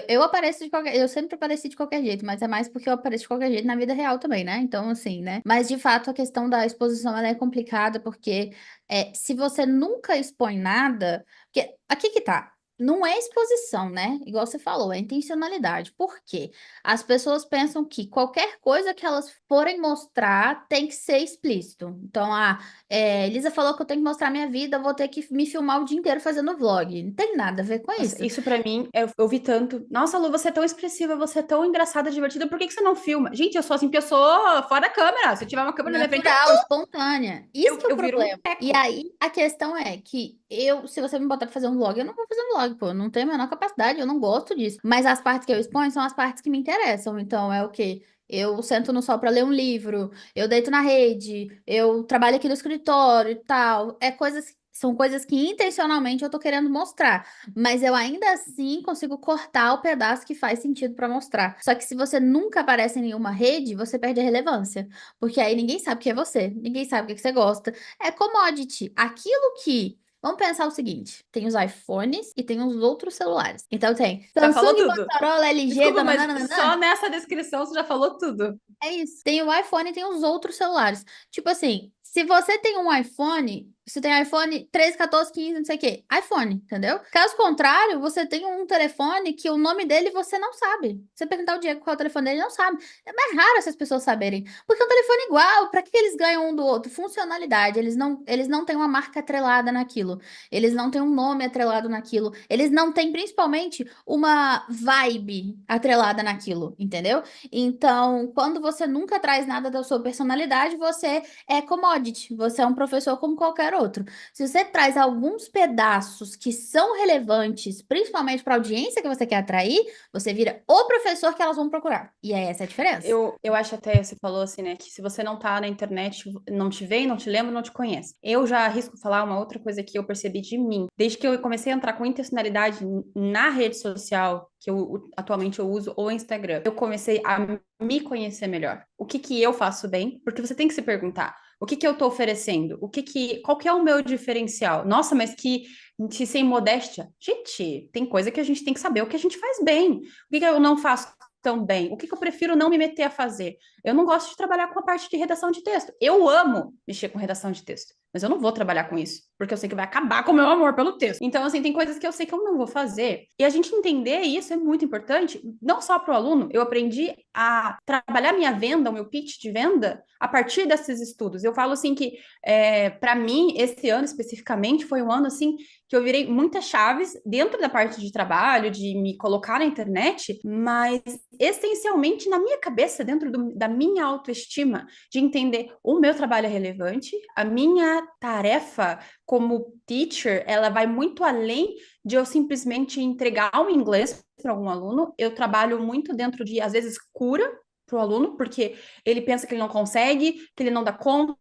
Eu apareço de qualquer. Eu sempre apareci de qualquer jeito, mas é mais porque eu apareço de qualquer jeito na vida real também, né? Então, assim, né? Mas de fato a questão da exposição ela é complicada, porque se você nunca expõe nada. Porque aqui que tá. Não é exposição, né? Igual você falou, é intencionalidade. Por quê? As pessoas pensam que qualquer coisa que elas forem mostrar tem que ser explícito. Então, Elisa falou que eu tenho que mostrar minha vida, eu vou ter que me filmar o dia inteiro fazendo vlog. Não tem nada a ver com Nossa, isso. isso pra mim, eu vi tanto. Nossa, Lu, você é tão expressiva, você é tão engraçada, divertida, por que que você não filma? Gente, eu sou assim, porque eu sou fora da câmera. Se eu tiver uma câmera na minha frente, Natural, espontânea. Isso que é o eu viro um problema. E teco. aí, a questão é que se você me botar pra fazer um vlog, eu não vou fazer um vlog, pô. Eu não tenho a menor capacidade, eu não gosto disso. Mas as partes que eu exponho são as partes que me interessam. Então, é o quê? Eu sento no sol pra ler um livro, eu deito na rede, eu trabalho aqui no escritório e tal. São coisas que intencionalmente eu tô querendo mostrar. Mas eu ainda assim consigo cortar o pedaço que faz sentido pra mostrar. Só que se você nunca aparece em nenhuma rede, você perde a relevância. Porque aí ninguém sabe quem é você, ninguém sabe o que que você gosta. É commodity. Aquilo que. Vamos pensar o seguinte: tem os iPhones e tem os outros celulares. Então tem Já falou Samsung, tudo. Motorola, LG, Desculpa, mas nananana. só nessa descrição você já falou tudo. É isso. Tem o iPhone e tem os outros celulares. Tipo assim, se você tem um iPhone, você tem iPhone 13, 14, 15, não sei o quê. iPhone, entendeu? Caso contrário, você tem um telefone que o nome dele você não sabe. Você perguntar o Diego qual é o telefone dele, ele não sabe. É mais raro essas pessoas saberem. Porque é um telefone igual, pra que eles ganham um do outro? Funcionalidade. Eles não têm uma marca atrelada naquilo. Eles não têm um nome atrelado naquilo. Eles não têm, principalmente, uma vibe atrelada naquilo, entendeu? Então, quando você nunca traz nada da sua personalidade, você é commodity. Você é um professor como qualquer qualquer outro. Se você traz alguns pedaços que são relevantes, principalmente para a audiência que você quer atrair, você vira o professor que elas vão procurar. E é essa a diferença. Eu acho até, você falou assim, né, que se você não tá na internet, não te vê, não te lembra, não te conhece. Eu já arrisco falar uma outra coisa que eu percebi de mim. Desde que eu comecei a entrar com intencionalidade na rede social, que atualmente eu uso, o Instagram, eu comecei a me conhecer melhor. O que que eu faço bem? Porque você tem que se perguntar, o que que eu tô oferecendo? Qual que é o meu diferencial? Nossa, mas que sem modéstia. Gente, tem coisa que a gente tem que saber o que a gente faz bem. O que que eu não faço tão bem? O que que eu prefiro não me meter a fazer? Eu não gosto de trabalhar com a parte de redação de texto. Eu amo mexer com redação de texto, mas eu não vou trabalhar com isso, porque eu sei que vai acabar com o meu amor pelo texto. Então, assim, tem coisas que eu sei que eu não vou fazer. E a gente entender isso é muito importante, não só para o aluno. Eu aprendi a trabalhar minha venda, o meu pitch de venda, a partir desses estudos. Eu falo assim que, para mim, esse ano especificamente, foi um ano assim que eu virei muitas chaves dentro da parte de trabalho, de me colocar na internet, mas essencialmente na minha cabeça, dentro da minha autoestima, de entender o meu trabalho é relevante, a minha tarefa como teacher, ela vai muito além de eu simplesmente entregar um inglês para algum aluno. Eu trabalho muito dentro de, às vezes, cura para o aluno, porque ele pensa que ele não consegue, que ele não dá conta,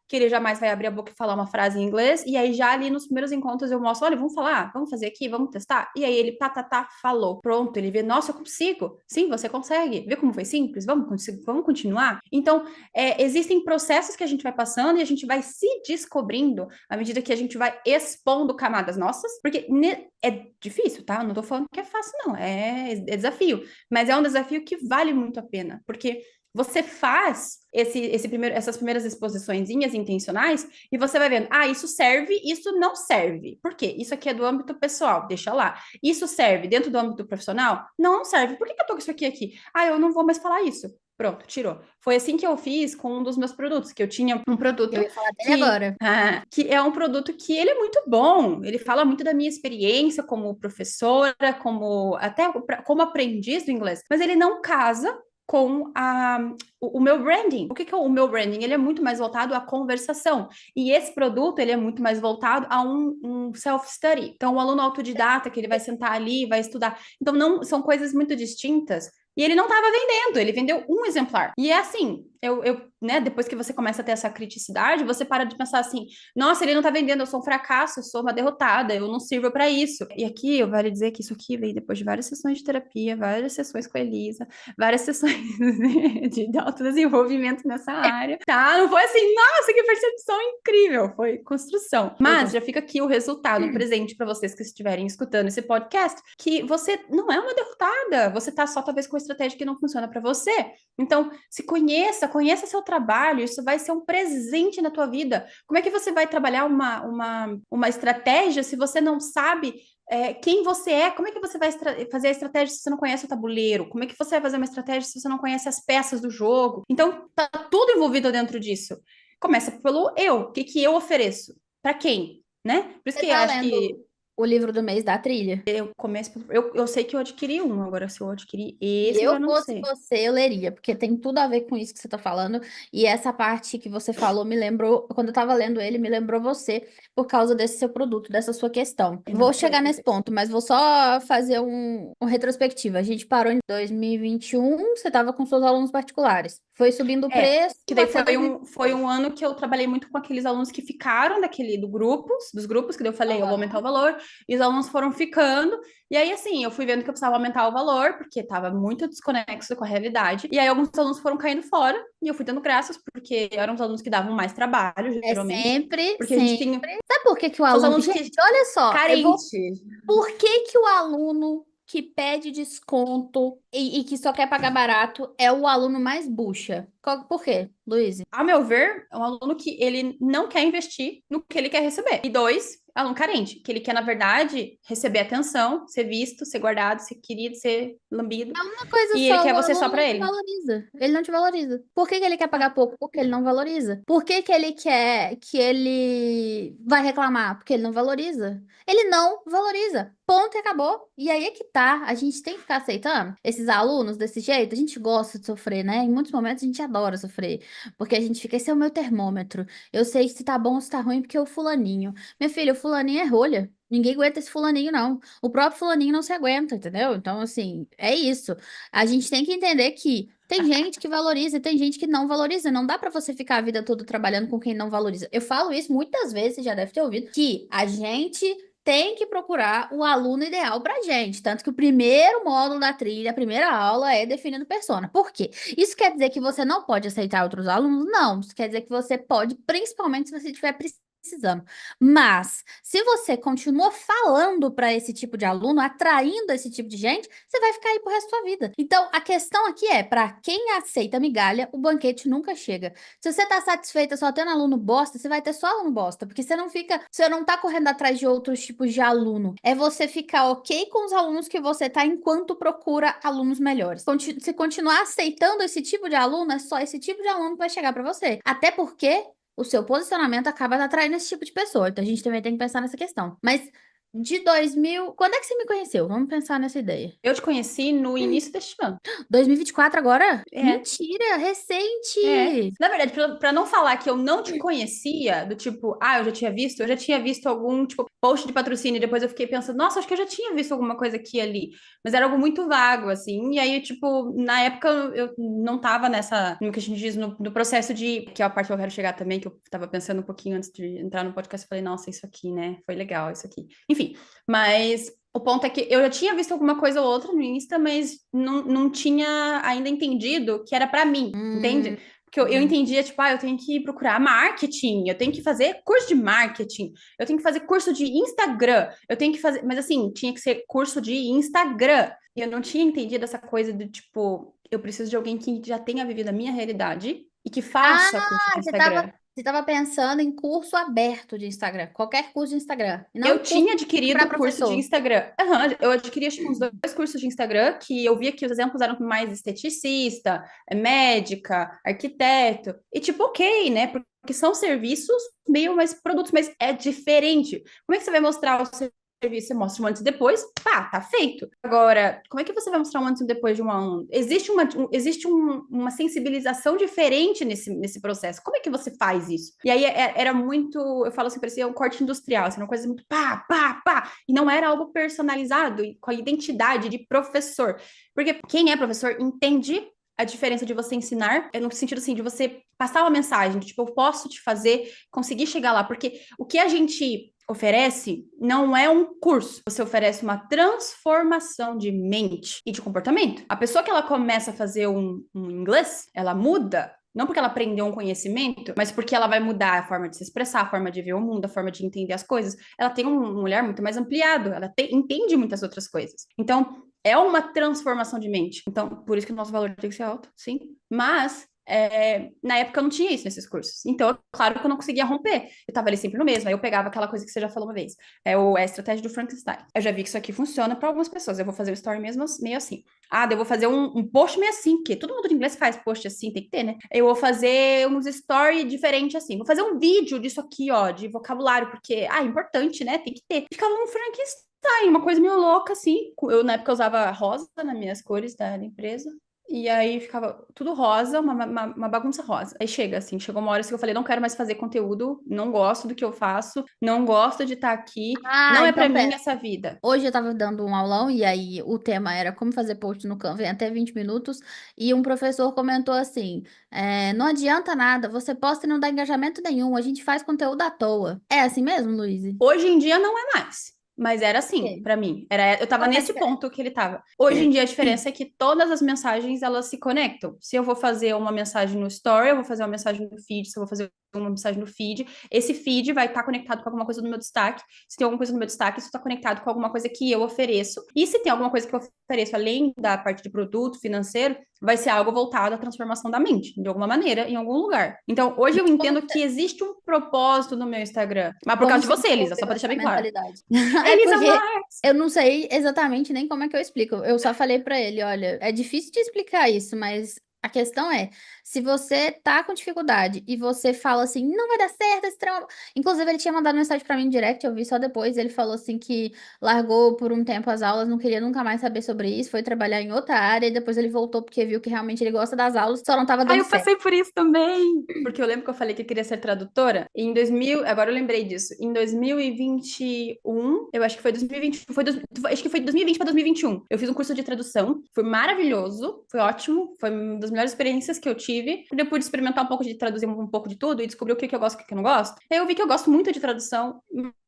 que ele jamais vai abrir a boca e falar uma frase em inglês, e aí já ali nos primeiros encontros eu mostro, olha, vamos falar, vamos fazer aqui, vamos testar, e aí ele, tá, falou, pronto, ele vê, nossa, eu consigo, sim, você consegue, vê como foi simples, vamos continuar? Então, existem processos que a gente vai passando e a gente vai se descobrindo à medida que a gente vai expondo camadas nossas, porque é difícil, tá? Eu não tô falando que é fácil, não, é desafio, mas é um desafio que vale muito a pena, porque você faz essas primeiras exposiçõezinhas intencionais e você vai vendo, isso serve, isso não serve. Por quê? Isso aqui é do âmbito pessoal, deixa lá. Isso serve dentro do âmbito profissional? Não, não serve. Por que eu tô com isso aqui? Eu não vou mais falar isso. Pronto, tirou. Foi assim que eu fiz com um dos meus produtos, que eu tinha um produto Eu ia falar dele agora. que é um produto que ele é muito bom. Ele fala muito da minha experiência como professora, como aprendiz do inglês, mas ele não casa com o meu branding. O que é o meu branding? Ele é muito mais voltado à conversação. E esse produto, ele é muito mais voltado a um self-study. Então, o aluno autodidata, que ele vai sentar ali, vai estudar. Então, não são coisas muito distintas. E ele não estava vendendo, ele vendeu um exemplar. E é assim, né, depois que você começa a ter essa criticidade, você para de pensar assim, nossa, ele não tá vendendo, eu sou um fracasso, eu sou uma derrotada, eu não sirvo para isso. E aqui, eu vale dizer que isso aqui veio depois de várias sessões de terapia, várias sessões com a Elisa, várias sessões de autodesenvolvimento nessa área, tá? Não foi assim, nossa, que percepção incrível, foi construção. Mas já fica aqui o resultado, um presente para vocês que estiverem escutando esse podcast, que você não é uma derrotada, você tá só talvez com estratégia que não funciona para você. Então, se conheça seu trabalho, isso vai ser um presente na tua vida. Como é que você vai trabalhar uma estratégia se você não sabe quem você é? Como é que você vai fazer a estratégia se você não conhece o tabuleiro? Como é que você vai fazer uma estratégia se você não conhece as peças do jogo? Então, tá tudo envolvido dentro disso. Começa pelo eu. O que que eu ofereço? Para quem? Né? Por isso Você que eu tá acho lendo que o livro do mês da trilha? eu sei que eu adquiri um, agora se eu adquiri Se esse, eu eu já não fosse sei. você, eu leria, porque tem tudo a ver com isso que você está falando. E essa parte que você falou me lembrou, quando eu estava lendo ele, me lembrou você por causa desse seu produto, dessa sua questão. Vou chegar nesse ponto, mas vou só fazer um retrospectiva. A gente parou em 2021, você estava com seus alunos particulares. Foi subindo o preço Que daí até foi um ano que eu trabalhei muito com aqueles alunos que ficaram dos grupos, que daí eu falei, eu vou aumentar o valor, e os alunos foram ficando, e aí assim, eu fui vendo que eu precisava aumentar o valor, porque estava muito desconexo com a realidade, e aí alguns alunos foram caindo fora, e eu fui dando graças, porque eram os alunos que davam mais trabalho, É geralmente, sempre, porque a gente sempre. tem, Sabe por que que o são os aluno. alunos Gente, que, olha só, eu vou. carente. Por que que o aluno que pede desconto e que só quer pagar barato é o aluno mais bucha? Por quê, Luiz? A meu ver, é um aluno que ele não quer investir no que ele quer receber. E dois, aluno carente, que ele quer, na verdade, receber atenção, ser visto, ser guardado, ser querido, ser lambido, Uma coisa e ele só, quer o você só aluno pra não te ele. valoriza. Ele não te valoriza. Por que que ele quer Ah, pagar pouco? Porque ele não valoriza. Por que que ele quer que ele vai reclamar? Porque ele não valoriza. Ele não valoriza. Ponto e acabou. E aí é que tá. A gente tem que ficar aceitando esses alunos desse jeito. A gente gosta de sofrer, né? Em muitos momentos a gente adora sofrer. Porque a gente fica, esse é o meu termômetro. Eu sei se tá bom ou se tá ruim porque o fulaninho. Minha filha, o fulaninho é rolha. Ninguém aguenta esse fulaninho, não. O próprio fulaninho não se aguenta, entendeu? Então, assim, é isso. A gente tem que entender que tem gente que valoriza e tem gente que não valoriza. Não dá pra você ficar a vida toda trabalhando com quem não valoriza. Eu falo isso muitas vezes, você já deve ter ouvido, que a gente tem que procurar o aluno ideal pra gente. Tanto que o primeiro módulo da trilha, a primeira aula é definindo persona. Por quê? Isso quer dizer que você não pode aceitar outros alunos? Não. Isso quer dizer que você pode, principalmente se você estiver precisando. Mas, se você continua falando para esse tipo de aluno, atraindo esse tipo de gente, você vai ficar aí pro resto da sua vida. Então, a questão aqui é, para quem aceita migalha, o banquete nunca chega. Se você tá satisfeita só tendo aluno bosta, você vai ter só aluno bosta, porque você não tá correndo atrás de outros tipos de aluno. É você ficar ok com os alunos que você tá enquanto procura alunos melhores. Se continuar aceitando esse tipo de aluno, é só esse tipo de aluno que vai chegar para você. Até porque o seu posicionamento acaba atraindo esse tipo de pessoa. Então a gente também tem que pensar nessa questão. Mas de 2000, quando é que você me conheceu? Vamos pensar nessa ideia. eu te conheci no início deste ano. 2024 agora? É. Mentira, É. recente. Na verdade, pra não falar que eu não te conhecia, do tipo, eu já tinha visto algum, tipo, post de patrocínio, e depois eu fiquei pensando, nossa, acho que eu já tinha visto alguma coisa aqui e ali, mas era algo muito vago, assim, e aí, tipo, na época eu não tava no que a gente diz, no processo de, que é a parte que eu quero chegar também, que eu tava pensando um pouquinho antes de entrar no podcast, eu falei, nossa, isso aqui, né, foi legal, isso aqui. Enfim, mas o ponto é que eu já tinha visto alguma coisa ou outra no Insta, mas não tinha ainda entendido que era pra mim, Hum, entende? Porque eu entendia, tipo, eu tenho que procurar marketing, eu tenho que fazer curso de marketing, eu tenho que fazer curso de Instagram, eu tenho que fazer, mas assim, tinha que ser curso de Instagram. E eu não tinha entendido essa coisa do tipo, eu preciso de alguém que já tenha vivido a minha realidade e que Ah, faça curso de Instagram. você tava pensando em curso aberto de Instagram, qualquer curso de Instagram, e Eu não curso tinha para adquirido curso de professor. Instagram. Aham, eu adquiri acho que uns dois cursos de Instagram que eu via que os exemplos eram mais esteticista, médica, arquiteto. E tipo, ok, né? Porque são serviços meio mais produtos, mas é diferente. Como é que você vai mostrar o serviço? Você mostra um antes e depois, pá, tá feito. Agora, como é que você vai mostrar um antes e depois de um aluno? Uma sensibilização diferente nesse processo. Como é que você faz isso? E aí era muito, eu falo assim, parecia um corte industrial, assim, uma coisa muito pá, pá, pá. E não era algo personalizado e com a identidade de professor. Porque quem é professor entende a diferença de você ensinar, é no sentido assim, de você passar uma mensagem, de, tipo, eu posso te fazer conseguir chegar lá, porque o que a gente oferece não é um curso, você oferece uma transformação de mente e de comportamento. A pessoa que ela começa a fazer um inglês, ela muda não porque ela aprendeu um conhecimento, mas porque ela vai mudar a forma de se expressar, a forma de ver o mundo, a forma de entender as coisas. Ela tem um olhar muito mais ampliado, entende muitas outras coisas. Então, é uma transformação de mente. Então, por isso que o nosso valor tem que ser alto, sim. Mas na época eu não tinha isso nesses cursos. Então, claro que eu não conseguia romper. Eu tava ali sempre no mesmo. Aí eu pegava aquela coisa que você já falou uma vez. É a estratégia do Frankenstein. Eu já vi que isso aqui funciona para algumas pessoas. Eu vou fazer o story mesmo meio assim. Ah, daí eu vou fazer um post meio assim, porque todo mundo de inglês faz post assim, tem que ter, né? Eu vou fazer uns story diferente assim. Vou fazer um vídeo disso aqui, ó, de vocabulário, porque, é importante, né? Tem que ter. Ficava um Frankenstein, uma coisa meio louca, assim. Eu, na época, usava rosa nas minhas cores da empresa. E aí ficava tudo rosa, uma bagunça rosa. Aí chegou uma hora assim que eu falei, não quero mais fazer conteúdo, não gosto do que eu faço, não gosto de estar aqui, Ah, não é pra então mim pera. essa vida. Hoje eu tava dando um aulão e aí o tema era como fazer post no Canva em até 20 minutos e um professor comentou assim, não adianta nada, você posta e não dá engajamento nenhum, a gente faz conteúdo à toa. É assim mesmo, Luiz? Hoje em dia não é mais, mas era assim É. pra mim. Eu tava Qual que é a nesse diferença? ponto que ele tava. Hoje em dia a diferença é que todas as mensagens elas se conectam. Se eu vou fazer uma mensagem no story, eu vou fazer uma mensagem no feed, se eu vou fazer uma mensagem no feed, esse feed vai estar conectado com alguma coisa do meu destaque. Se tem alguma coisa no meu destaque, isso está conectado com alguma coisa que eu ofereço. E se tem alguma coisa que eu ofereço além da parte de produto financeiro, vai ser algo voltado à transformação da mente, de alguma maneira, em algum lugar. Então, hoje eu Como entendo que existe um propósito no meu Instagram. Mas por Como causa de se você, Elisa, só desenvolveu para deixar essa bem claro. mentalidade? É Elisa porque Marques! eu não sei exatamente nem como é que eu explico. Eu só falei pra ele, olha, é difícil de explicar isso, mas a questão é, se você tá com dificuldade e você fala assim, não vai dar certo esse trauma. Inclusive, ele tinha mandado mensagem pra mim em direct, eu vi só depois, ele falou assim que largou por um tempo as aulas, não queria nunca mais saber sobre isso, foi trabalhar em outra área e depois ele voltou porque viu que realmente ele gosta das aulas, só não tava Ah, dando eu certo. passei por isso também. Porque eu lembro que eu falei que eu queria ser tradutora. E em 2000, agora eu lembrei disso. Em 2021, eu acho que foi 2020, acho que foi 2020 para 2021. Eu fiz um curso de tradução, foi maravilhoso, foi ótimo, foi uma das melhores experiências que eu tive. Eu pude experimentar um pouco de traduzir um pouco de tudo e descobrir o que eu gosto e o que eu não gosto. Aí eu vi que eu gosto muito de tradução,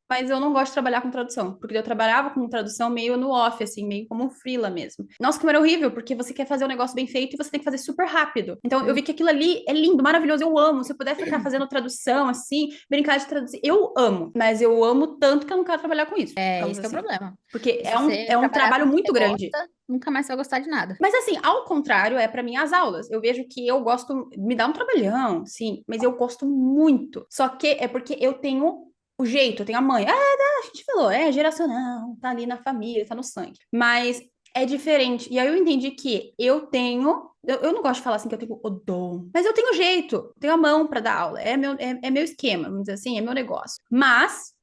mas eu não gosto de trabalhar com tradução, porque eu trabalhava com tradução meio no off, assim, meio como um freela mesmo. Nossa, como era horrível, porque você quer fazer um negócio bem feito e você tem que fazer super rápido. Então, eu vi que aquilo ali é lindo, maravilhoso, eu amo. Se eu puder ficar fazendo tradução, assim, brincar de traduzir, eu amo. Mas eu amo tanto que eu não quero trabalhar com isso, É, digamos esse que é o assim. problema. Porque E se é você um trabalhar com trabalho o que você muito grande. gosta, nunca mais você vai gostar de nada. Mas assim, ao contrário, é para mim as aulas. Eu vejo que eu gosto, me dá um trabalhão, sim, mas eu gosto muito. Só que é porque eu tenho o jeito, eu tenho a mãe. A gente falou, é geracional, tá ali na família, tá no sangue. Mas é diferente. E aí eu entendi que eu tenho. Eu não gosto de falar assim que eu tenho o dom, mas eu tenho jeito, tenho a mão para dar aula. É meu esquema, vamos dizer assim, é meu negócio. Mas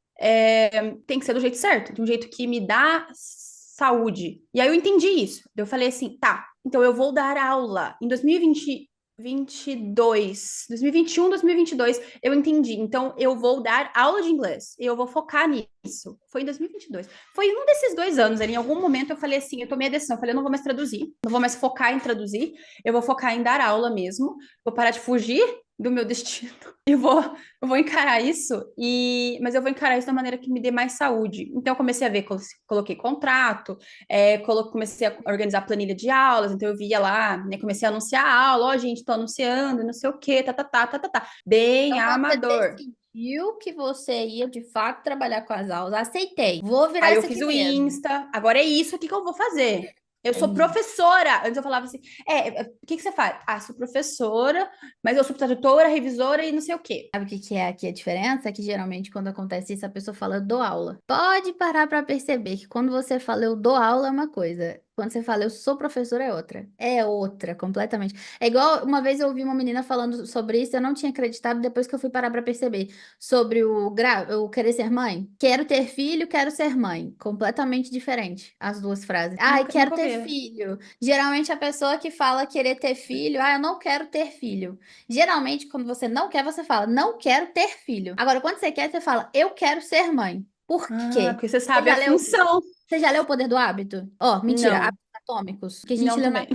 tem que ser do jeito certo, de um jeito que me dá saúde. E aí eu entendi isso. Eu falei assim, tá, então eu vou dar aula em 2020. 2021, 2022, eu entendi. Então, eu vou dar aula de inglês. Eu vou focar nisso. Foi em 2022. Foi um desses 2 anos ali. Em algum momento, eu falei assim: eu tomei a decisão. Eu falei: eu não vou mais traduzir. Não vou mais focar em traduzir. Eu vou focar em dar aula mesmo. Vou parar de fugir do meu destino. Eu vou encarar isso. Mas eu vou encarar isso da maneira que me dê mais saúde. Então, eu comecei a ver, coloquei contrato, comecei a organizar planilha de aulas, então eu via lá, né, comecei a anunciar a aula, ó, gente, tô anunciando, não sei o quê, tá, tá, tá, tá, tá, tá. Bem Então você amador. decidiu que você ia de fato trabalhar com as aulas. Aceitei. Vou virar Aí eu isso fiz aqui o mesmo. Insta, agora é isso aqui que eu vou fazer. Eu sou Entendi. professora. Antes eu falava assim, o que que você faz? Ah, sou professora, mas eu sou tradutora, revisora e não sei o quê. Sabe o que que é aqui a diferença? É que geralmente quando acontece isso, a pessoa fala, eu dou aula. Pode parar para perceber que quando você fala eu dou aula é uma coisa. Quando você fala eu sou professora é outra. É outra, completamente. É igual uma vez eu ouvi uma menina falando sobre isso, eu não tinha acreditado depois que eu fui parar para perceber. Sobre o querer ser mãe. Quero ter filho, quero ser mãe. Completamente diferente as duas frases. Ai, quero Nunca ter ouvi. filho. Geralmente a pessoa que fala querer ter filho, eu não quero ter filho. Geralmente, quando você não quer, você fala, não quero ter filho. Agora, quando você quer, você fala, eu quero ser mãe. Por Ah, quê? porque você Você sabe já a leu, função. você já leu O Poder do Hábito? Ó, mentira, Não, Hábitos Atômicos, que a gente não leu também.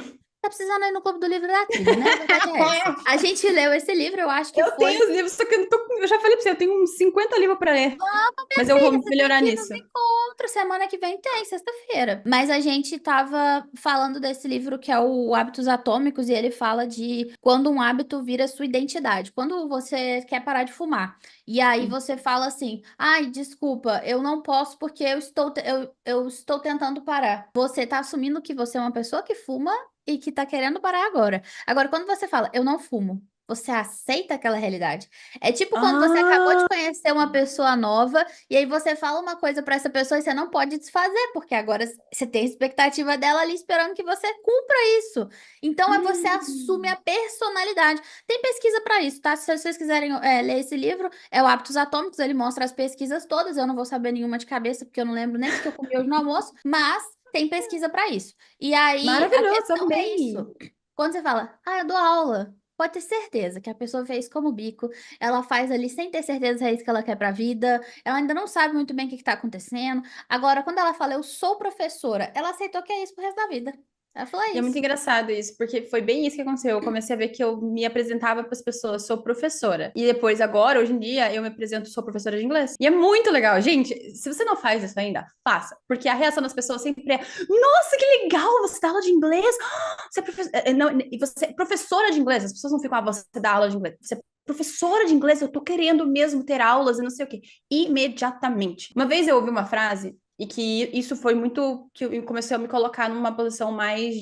tá precisando ir no Clube do Livro da Tribo, né? A verdade é essa. A gente leu esse livro, eu acho que Eu foi. tenho os livros, só que eu não tô eu já falei pra você, eu tenho uns 50 livros para ler, mas eu vou Filha, você tem melhorar que ir nos nisso. encontros. Semana que vem tem, sexta-feira. Mas a gente tava falando desse livro que é o Hábitos Atômicos, e ele fala de quando um hábito vira sua identidade. Quando você quer parar de fumar. E aí você fala assim: ai, desculpa, eu não posso porque eu estou tentando parar. Você tá assumindo que você é uma pessoa que fuma e que tá querendo parar agora. Agora, quando você fala, eu não fumo. Você aceita aquela realidade. É tipo quando você acabou de Ah, conhecer uma pessoa nova e aí você fala uma coisa pra essa pessoa e você não pode desfazer, porque agora você tem a expectativa dela ali esperando que você cumpra isso. Então é você assume a personalidade. Tem pesquisa pra isso, tá? Se vocês quiserem ler esse livro, é o Hábitos Atômicos, ele mostra as pesquisas todas. Eu não vou saber nenhuma de cabeça, porque eu não lembro nem o que eu comi hoje no almoço, mas tem pesquisa pra isso. E aí a maravilhoso, questão é amei. isso. Quando você fala, eu dou aula. Pode ter certeza que a pessoa fez como bico, ela faz ali sem ter certeza se é isso que ela quer pra vida, ela ainda não sabe muito bem o que que tá acontecendo. Agora, quando ela fala, eu sou professora, ela aceitou que é isso pro resto da vida. Ela falou, é E é muito isso. engraçado isso, porque foi bem isso que aconteceu. Eu comecei a ver que eu me apresentava para as pessoas, sou professora. E depois, agora, hoje em dia, eu me apresento, sou professora de inglês. E é muito legal. Gente, se você não faz isso ainda, faça. Porque a reação das pessoas sempre é: nossa, que legal, você dá aula de inglês? Você é, não, e você é professora de inglês. As pessoas não ficam, você dá aula de inglês. Você é professora de inglês, eu tô querendo mesmo ter aulas e não sei o quê. Imediatamente. Uma vez eu ouvi uma frase e que isso foi muito, que eu comecei a me colocar numa posição mais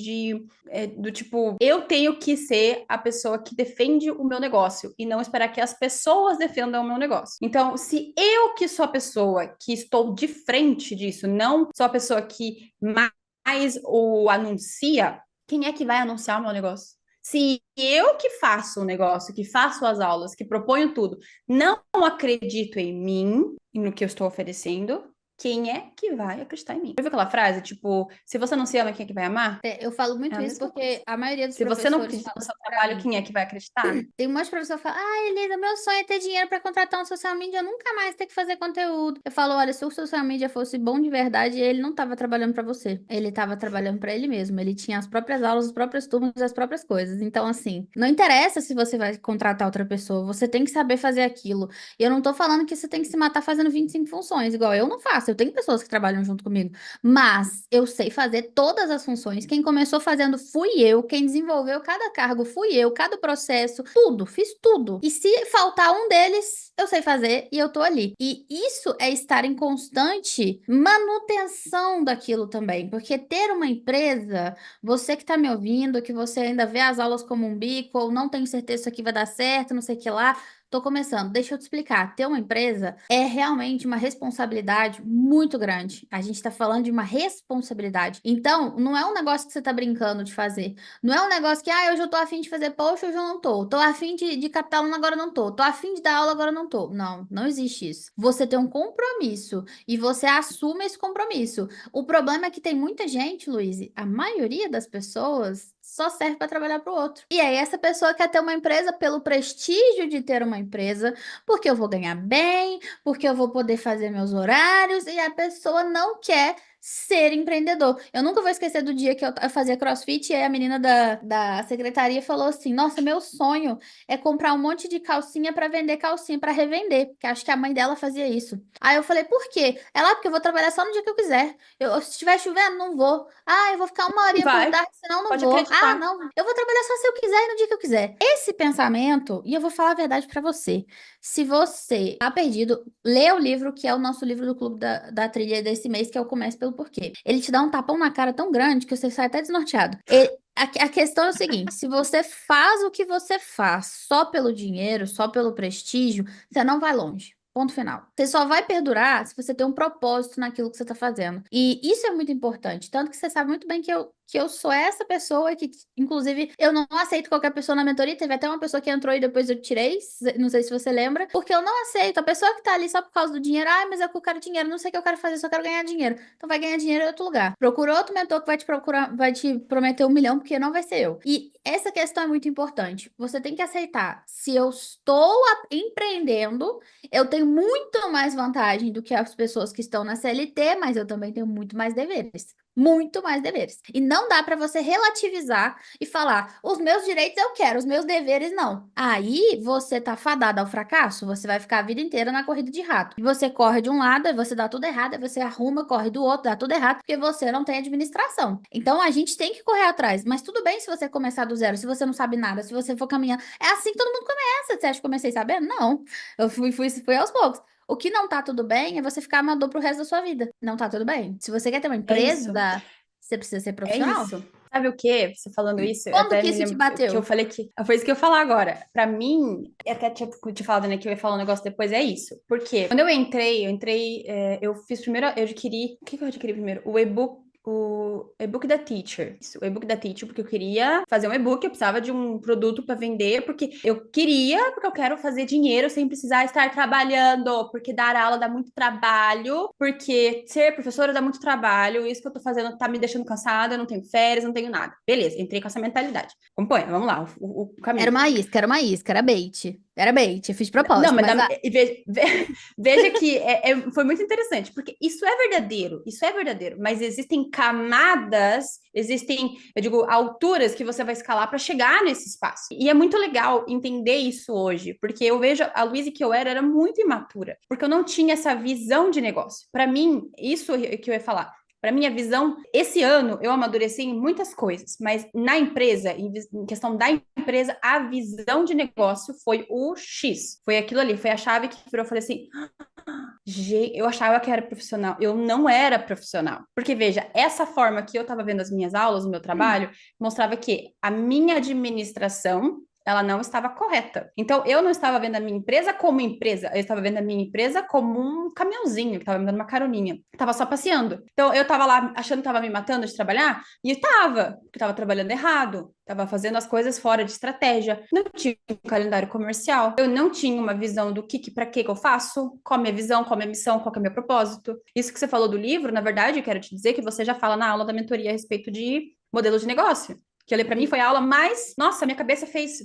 do tipo, eu tenho que ser a pessoa que defende o meu negócio e não esperar que as pessoas defendam o meu negócio. Então, se eu que sou a pessoa que estou de frente disso, não sou a pessoa que mais o anuncia, quem é que vai anunciar o meu negócio? Se eu que faço o negócio, que faço as aulas, que proponho tudo, não acredito em mim e no que eu estou oferecendo, quem é que vai acreditar em mim? Já viu aquela frase, tipo, se você não se ama, quem é que vai amar? Eu falo É muito a isso mesma coisa. porque a maioria dos Se você não professores acredita fala no seu isso pra trabalho, mim. quem é que vai acreditar? Tem um monte de professor que fala, Elisa, meu sonho é ter dinheiro pra contratar um social media, eu nunca mais ter que fazer conteúdo. Eu falo, olha, se o social media fosse bom de verdade, ele não tava trabalhando pra você. Ele tava trabalhando pra ele mesmo. Ele tinha as próprias aulas, as próprias turmas, as próprias coisas. Então, assim, não interessa se você vai contratar outra pessoa, você tem que saber fazer aquilo. E eu não tô falando que você tem que se matar fazendo 25 funções, igual eu não faço. Eu tenho pessoas que trabalham junto comigo. Mas eu sei fazer todas as funções. Quem começou fazendo fui eu, quem desenvolveu cada cargo fui eu, cada processo, tudo, fiz tudo. E se faltar um deles, eu sei fazer e eu tô ali. E isso é estar em constante manutenção daquilo também, porque ter uma empresa, você que tá me ouvindo, que você ainda vê as aulas como um bico, ou não tem certeza se isso aqui vai dar certo, não sei o que lá. Tô começando. Deixa eu te explicar. Ter uma empresa é realmente uma responsabilidade muito grande. A gente tá falando de uma responsabilidade. Então, não é um negócio que você tá brincando de fazer. Não é um negócio que, hoje eu tô afim de fazer post, hoje eu não tô. Tô afim de captar aluno, agora eu não tô. Tô afim de dar aula, agora eu não tô. Não, não existe isso. Você tem um compromisso e você assume esse compromisso. O problema é que tem muita gente, Luiz, a maioria das pessoas só serve para trabalhar para o outro. E aí essa pessoa quer ter uma empresa pelo prestígio de ter uma empresa, porque eu vou ganhar bem, porque eu vou poder fazer meus horários, e a pessoa não quer ser empreendedor. Eu nunca vou esquecer do dia que eu fazia CrossFit e aí a menina da secretaria falou assim: Nossa, meu sonho é comprar um monte de calcinha para vender calcinha, para revender, porque acho que a mãe dela fazia isso. Aí eu falei: Por quê? Ela, porque eu vou trabalhar só no dia que eu quiser. Se estiver chovendo, não vou. Eu vou ficar uma horinha por Vai, tarde, senão não pode vou. acreditar. Não. Eu vou trabalhar só se eu quiser e no dia que eu quiser. Esse pensamento, e eu vou falar a verdade pra você. Se você tá perdido, lê o livro que é o nosso livro do Clube da Trilha desse mês, que é o Comece pelo Porquê. Ele te dá um tapão na cara tão grande que você sai até desnorteado. A questão é o seguinte: se você faz o que você faz só pelo dinheiro, só pelo prestígio, você não vai longe. Ponto final. Você só vai perdurar se você tem um propósito naquilo que você está fazendo. E isso é muito importante. Tanto que você sabe muito bem que eu sou essa pessoa que, inclusive, eu não aceito qualquer pessoa na mentoria. Teve até uma pessoa que entrou e depois eu tirei. Não sei se você lembra. Porque eu não aceito. A pessoa que tá ali só por causa do dinheiro. Mas é que eu quero dinheiro. Não sei o que eu quero fazer, só quero ganhar dinheiro. Então vai ganhar dinheiro em outro lugar. Procura outro mentor que vai te procurar, vai te prometer 1 milhão, porque não vai ser eu. E essa questão é muito importante. Você tem que aceitar. Se eu estou empreendendo, eu tenho muito mais vantagem do que as pessoas que estão na CLT, mas eu também tenho muito mais deveres. Muito mais deveres. E não dá para você relativizar e falar: os meus direitos eu quero, os meus deveres não. Aí você tá fadado ao fracasso, você vai ficar a vida inteira na corrida de rato. E você corre de um lado, aí você dá tudo errado, aí você arruma, corre do outro, dá tudo errado, porque você não tem administração. Então a gente tem que correr atrás. Mas tudo bem se você começar do zero, se você não sabe nada, se você for caminhando. É assim que todo mundo começa. Você acha que eu comecei sabendo? Não. Eu fui aos poucos. O que não tá tudo bem é você ficar amador pro resto da sua vida. Não tá tudo bem. Se você quer ter uma É isso. empresa, você precisa ser É profissional. isso. Sabe o quê? Você falando isso, eu Quando até que me isso te lembro que eu bateu? falei que. Foi isso que eu ia falar agora. Pra mim, eu até tinha te falado, né, que eu ia falar um negócio depois, é isso. Porque quando eu fiz primeiro, eu adquiri. O que que eu adquiri primeiro? O e-book da Teacher. Isso, o e-book da Teacher, porque eu queria fazer um e-book, eu precisava de um produto para vender, porque eu quero fazer dinheiro sem precisar estar trabalhando, porque dar aula dá muito trabalho, porque ser professora dá muito trabalho, isso que eu tô fazendo tá me deixando cansada, eu não tenho férias, não tenho nada. Beleza, entrei com essa mentalidade. Acompanha, vamos lá, o caminho. Era uma isca, era bait. Era bait, eu fiz de Não, propósito, mas mas veja que foi muito interessante, porque isso é verdadeiro, mas existem camadas, existem, eu digo, alturas que você vai escalar para chegar nesse espaço. E é muito legal entender isso hoje, porque eu vejo a Luísa que eu era muito imatura, porque eu não tinha essa visão de negócio. Para mim, isso que eu ia falar. Para minha visão, esse ano eu amadureci em muitas coisas, mas na empresa, em questão da empresa, a visão de negócio foi o X. Foi aquilo ali, foi a chave que virou. Eu falei assim: eu achava que era profissional, eu não era profissional. Porque, veja, essa forma que eu estava vendo as minhas aulas, o meu trabalho, mostrava que a minha administração, ela não estava correta. Então, eu não estava vendo a minha empresa como empresa, eu estava vendo a minha empresa como um caminhãozinho que estava me dando uma caroninha. Tava só passeando. Então, eu estava lá achando que estava me matando de trabalhar, e estava, porque estava trabalhando errado, estava fazendo as coisas fora de estratégia, não tinha um calendário comercial, eu não tinha uma visão do para que eu faço, qual a minha visão, qual a minha missão, qual é o meu propósito. Isso que você falou do livro, na verdade, eu quero te dizer que você já fala na aula da mentoria a respeito de modelo de negócio. Que ali pra mim foi a aula mais. Nossa, minha cabeça fez.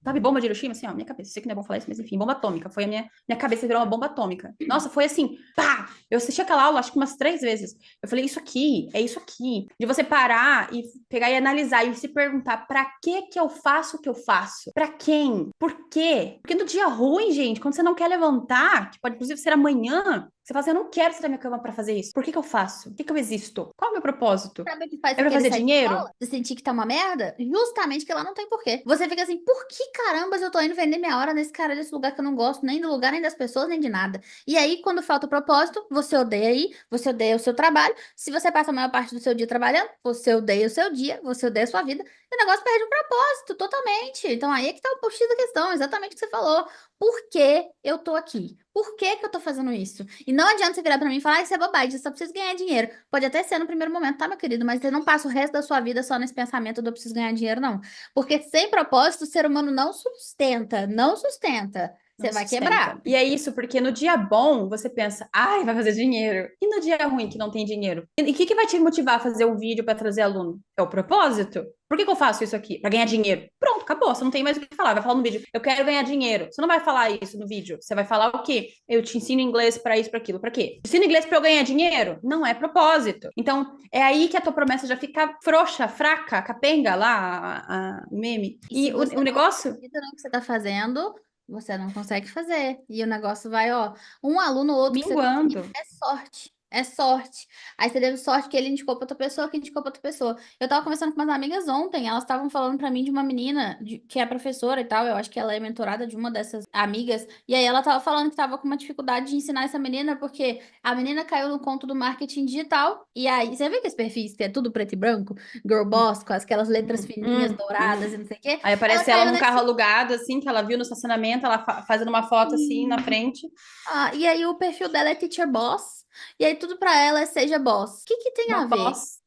Sabe, bomba de Hiroshima? Assim, ó, minha cabeça. Sei que não é bom falar isso, mas enfim, bomba atômica. Foi a minha cabeça virou uma bomba atômica. Nossa, foi assim, pá! Eu assisti aquela aula, acho que umas 3 vezes. Eu falei, isso aqui, é isso aqui. De você parar e pegar e analisar e se perguntar, pra que eu faço o que eu faço? Pra quem? Por quê? Porque no dia ruim, gente, quando você não quer levantar, que pode inclusive ser amanhã, você fala assim, eu não quero sair da minha cama pra fazer isso. Por que eu faço? Por que eu existo? Qual é o meu propósito? Sabe o que faz É você pra querer fazer sair de dinheiro? escola? Você sentir que tá uma merda? Justamente que lá não tem porquê. Você fica assim, por que carambas eu tô indo vender minha hora nesse cara, desse lugar que eu não gosto, nem do lugar, nem das pessoas, nem de nada. E aí, quando falta o propósito, você odeia aí, você odeia o seu trabalho. Se você passa a maior parte do seu dia trabalhando, você odeia o seu dia, você odeia a sua vida. E o negócio perde o propósito, totalmente. Então aí é que tá o X da questão, exatamente o que você falou. Por que eu tô aqui? Por que eu tô fazendo isso? E não adianta você virar pra mim e falar, ah, isso é bobagem, você só precisa ganhar dinheiro. Pode até ser no primeiro momento, tá, meu querido? Mas você não passa o resto da sua vida só nesse pensamento do eu preciso ganhar dinheiro, não. Porque sem propósito, o ser humano não sustenta, não sustenta. Não Você vai sustenta. quebrar. E é isso, porque no dia bom você pensa, ai, vai fazer dinheiro. E no dia ruim que não tem dinheiro? E o que vai te motivar a fazer um vídeo para trazer aluno? É o propósito? Por que eu faço isso aqui? Para ganhar dinheiro. Pronto, acabou. Você não tem mais o que falar. Vai falar no vídeo, eu quero ganhar dinheiro. Você não vai falar isso no vídeo. Você vai falar o quê? Eu te ensino inglês para isso, para aquilo. Para quê? Ensino inglês para eu ganhar dinheiro? Não é propósito. Então, é aí que a tua promessa já fica frouxa, fraca, capenga lá, o meme. E se E você o não negócio acredita no que você tá fazendo, você não consegue fazer. E o negócio vai, ó, um aluno ou outro que você conseguir minguando. é sorte. É sorte. Aí você teve sorte que ele indicou pra outra pessoa, que indicou pra outra pessoa. Eu tava conversando com umas amigas ontem, elas estavam falando pra mim de uma menina que é professora e tal, eu acho que ela é mentorada de uma dessas amigas, e aí ela tava falando que tava com uma dificuldade de ensinar essa menina, porque a menina caiu no conto do marketing digital, e aí, você vê que esse perfis que é tudo preto e branco, girl boss, com aquelas letras fininhas, douradas e não sei o quê, Aí ela aparece ela caiu num carro nesse. alugado, assim, que ela viu no estacionamento, ela fazendo uma foto assim na frente. Ah, e aí o perfil dela é Teacher Boss. E aí tudo pra ela é seja boss. O que que tem Uma a ver? boss.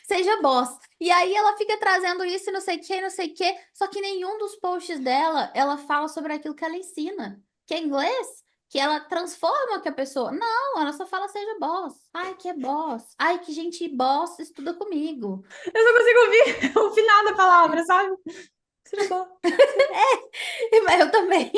Seja boss. E aí ela fica trazendo isso e não sei o que, não sei o que. Só que nenhum dos posts dela, ela fala sobre aquilo que ela ensina. Que é inglês. Que ela transforma que a pessoa. Não, ela só fala seja boss. Ai, que é boss. Ai, que gente boss estuda comigo. Eu só consigo ouvir o final da palavra, sabe? Seja boss. Eu também.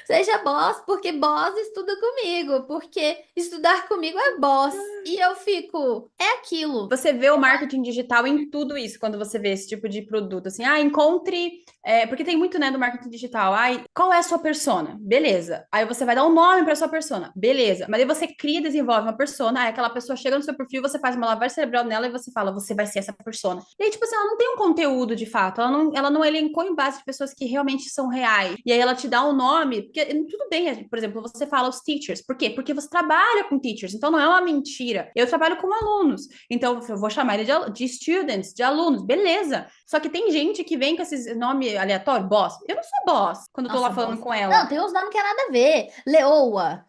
Seja boss, porque boss estuda comigo, porque estudar comigo é boss. E eu fico, é aquilo. Você vê o marketing digital em tudo isso, quando você vê esse tipo de produto, assim, encontre, porque tem muito, né, do marketing digital, qual é a sua persona? Beleza. Aí você vai dar um nome para sua persona, beleza. Mas aí você cria, desenvolve uma persona, aí aquela pessoa chega no seu perfil, você faz uma lavagem cerebral nela e você fala, você vai ser essa persona. E aí, tipo assim, ela não tem um conteúdo de fato, ela não elencou em base de pessoas que realmente são reais. E aí ela te dá um nome, porque tudo bem, por exemplo, você fala os teachers. Por quê? Porque você trabalha com teachers, então não é uma mentira. Eu trabalho com alunos. Então, eu vou chamar ele de students, de alunos, beleza. Só que tem gente que vem com esses nomes aleatórios, boss. Eu não sou boss quando eu tô lá Nossa, falando boss. com Não, ela. tem uns nomes que é nada a ver. Leoa,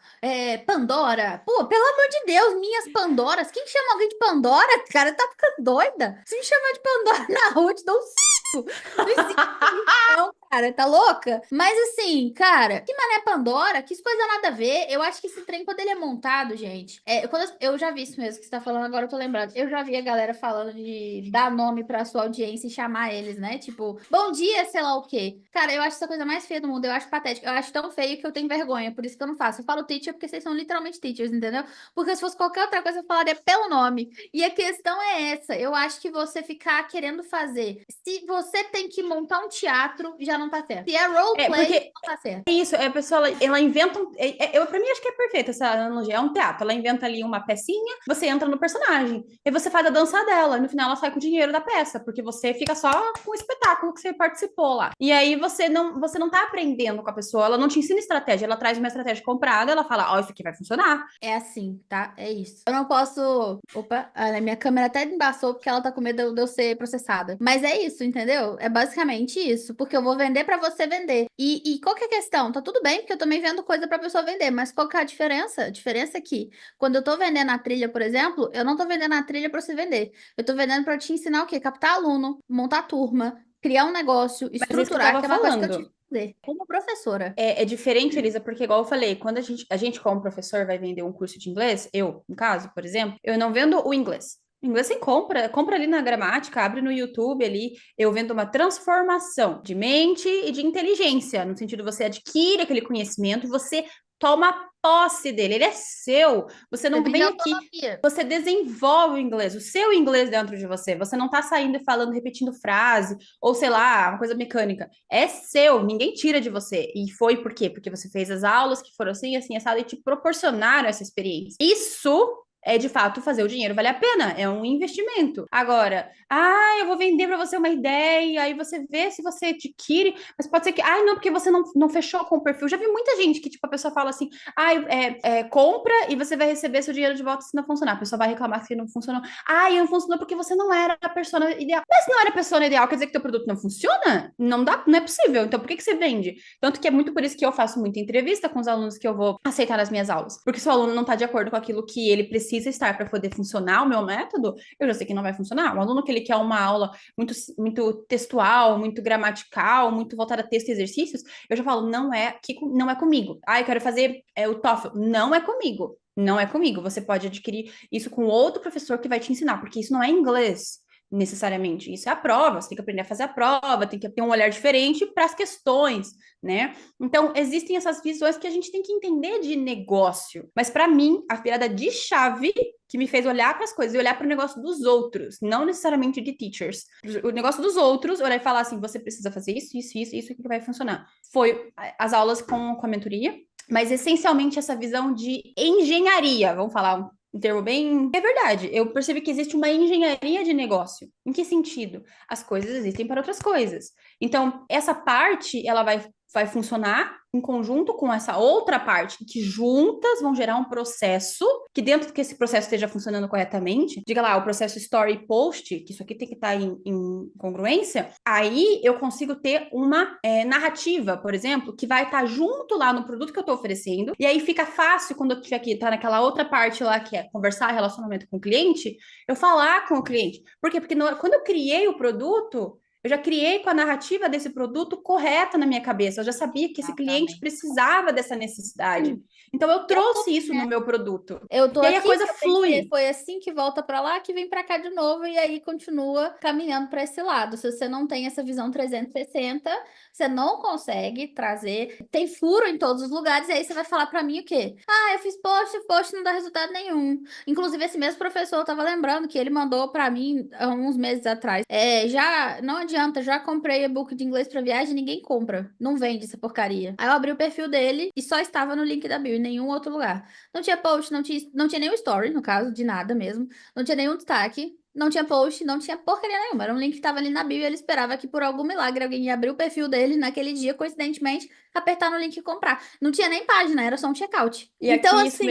Pandora. Pô, pelo amor de Deus, minhas Pandoras. Quem chama alguém de Pandora? Cara, tá ficando doida. Se me chamar de Pandora na rua, eu te dou um não existe isso, não, cara, tá louca? Mas assim, cara, que mané Pandora, que coisa nada a ver. Eu acho que esse trem, quando ele é montado, gente, eu já vi isso mesmo que você tá falando agora, eu tô lembrando. Eu já vi a galera falando de dar nome pra sua audiência e chamar eles, né? Tipo, bom dia, sei lá o quê. Cara, eu acho essa coisa mais feia do mundo, eu acho patético. Eu acho tão feio que eu tenho vergonha, por isso que eu não faço. Eu falo teacher porque vocês são literalmente teachers, entendeu? Porque se fosse qualquer outra coisa, eu falaria pelo nome. E a questão é essa, eu acho que você ficar querendo fazer. Se você tem que montar um teatro, já não tá certo. Se é É roleplay, porque não tá certo. é isso, a pessoa ela inventa pra mim acho que é perfeito. perfeito essa analogia. É um teatro. Ela inventa ali uma pecinha, você entra no personagem. E você faz a dança dela. E no final ela sai com o dinheiro da peça, porque você fica só com o espetáculo que você participou lá. E aí você não tá aprendendo com a pessoa, ela não te ensina estratégia, ela traz uma estratégia comprada, ela fala, ó, isso aqui vai funcionar. É assim, tá? É isso. Eu não posso. Opa, a minha câmera até embaçou porque ela tá com medo de eu ser processada. Mas é isso, entendeu? É basicamente isso. Porque eu vou vender pra você vender. E qual que é a questão? Tá tudo bem, porque eu também vendo coisa pra pessoa vender. Mas qual que é a diferença? A diferença é que quando eu tô vendendo a trilha, por exemplo, eu não tô vendendo a trilha pra você vender. Eu tô vendendo pra te ensinar o quê? Captar aluno, montar turma, criar um negócio, Mas é isso que eu estruturar, tava que é uma coisa que eu tive falando. que fazer como professora. É diferente, Elisa, porque igual eu falei, quando a gente como professor vai vender um curso de inglês, eu, no caso, por exemplo, eu não vendo o inglês. O inglês você compra ali na gramática, abre no YouTube ali, eu vendo uma transformação de mente e de inteligência, no sentido você adquire aquele conhecimento e você toma posse dele, ele é seu. Você Você não vende vem aqui, autonomia. você desenvolve o inglês, o seu inglês dentro de você. Você não tá saindo e falando, repetindo frase, ou sei lá, uma coisa mecânica. É seu, ninguém tira de você. E foi por quê? Porque você fez as aulas que foram assim, assim, assado, e te proporcionaram essa experiência. Isso é de fato fazer o dinheiro valer a pena, é um investimento. Agora, eu vou vender para você uma ideia, aí você vê se você adquire, mas pode ser que, não, porque você não fechou com o perfil. Já vi muita gente que, tipo, a pessoa fala assim, compra e você vai receber seu dinheiro de volta se não funcionar. A pessoa vai reclamar que não funcionou. Não funcionou porque você não era a persona ideal. Mas se não era a persona ideal, quer dizer que teu produto não funciona? Não dá, não é possível. Então, por que você vende? Tanto que é muito por isso que eu faço muita entrevista com os alunos que eu vou aceitar nas minhas aulas. Porque se o aluno não está de acordo com aquilo que ele precisa estar para poder funcionar o meu método, eu já sei que não vai funcionar. O aluno que ele quer uma aula muito, muito textual, muito gramatical, muito voltada a texto e exercícios, eu já falo, não é comigo. Eu quero fazer o TOEFL. Não é comigo. Não é comigo. Você pode adquirir isso com outro professor que vai te ensinar, porque isso não é inglês necessariamente. Isso é a prova, você tem que aprender a fazer a prova, tem que ter um olhar diferente para as questões, né? Então, existem essas visões que a gente tem que entender de negócio. Mas para mim, a virada de chave que me fez olhar para as coisas e olhar para o negócio dos outros, não necessariamente de teachers. O negócio dos outros, olhar e falar assim, você precisa fazer isso que vai funcionar. Foi as aulas com a mentoria, mas essencialmente essa visão de engenharia, vamos falar um termo bem. É verdade, eu percebi que existe uma engenharia de negócio. Em que sentido? As coisas existem para outras coisas. Então, essa parte, ela vai funcionar em conjunto com essa outra parte, que juntas vão gerar um processo, que dentro que esse processo esteja funcionando corretamente, diga lá, o processo story post, que isso aqui tem que estar em congruência, aí eu consigo ter uma narrativa, por exemplo, que vai estar junto lá no produto que eu estou oferecendo, e aí fica fácil quando eu tiver que tá naquela outra parte lá, que é conversar, relacionamento com o cliente, eu falar com o cliente. Por quê? Porque quando eu criei o produto, eu já criei com a narrativa desse produto correta na minha cabeça. Eu já sabia que esse cliente Exatamente. precisava dessa necessidade. Então, eu Eu tô, trouxe isso né? no meu produto. Eu tô E aí a aqui, coisa que eu pensei, flui. foi assim que volta pra lá, que vem pra cá de novo, e aí continua caminhando pra esse lado. Se você não tem essa visão 360, você não consegue trazer. Tem furo em todos os lugares, e aí você vai falar pra mim o quê? Eu fiz post não dá resultado nenhum. Inclusive, esse mesmo professor, eu tava lembrando que ele mandou pra mim há uns meses atrás. Já não adianta, já comprei e-book de inglês pra viagem, ninguém compra. Não vende essa porcaria. Aí eu abri o perfil dele e só estava no link da bio, em nenhum outro lugar. Não tinha post, não tinha nenhum story, no caso, de nada mesmo. Não tinha nenhum destaque. Não tinha post, não tinha porcaria nenhuma. Era um link que tava ali na bio e ele esperava que por algum milagre alguém ia abrir o perfil dele naquele dia, coincidentemente, apertar no link e comprar. Não tinha nem página, era só um checkout. E Então, aqui assim,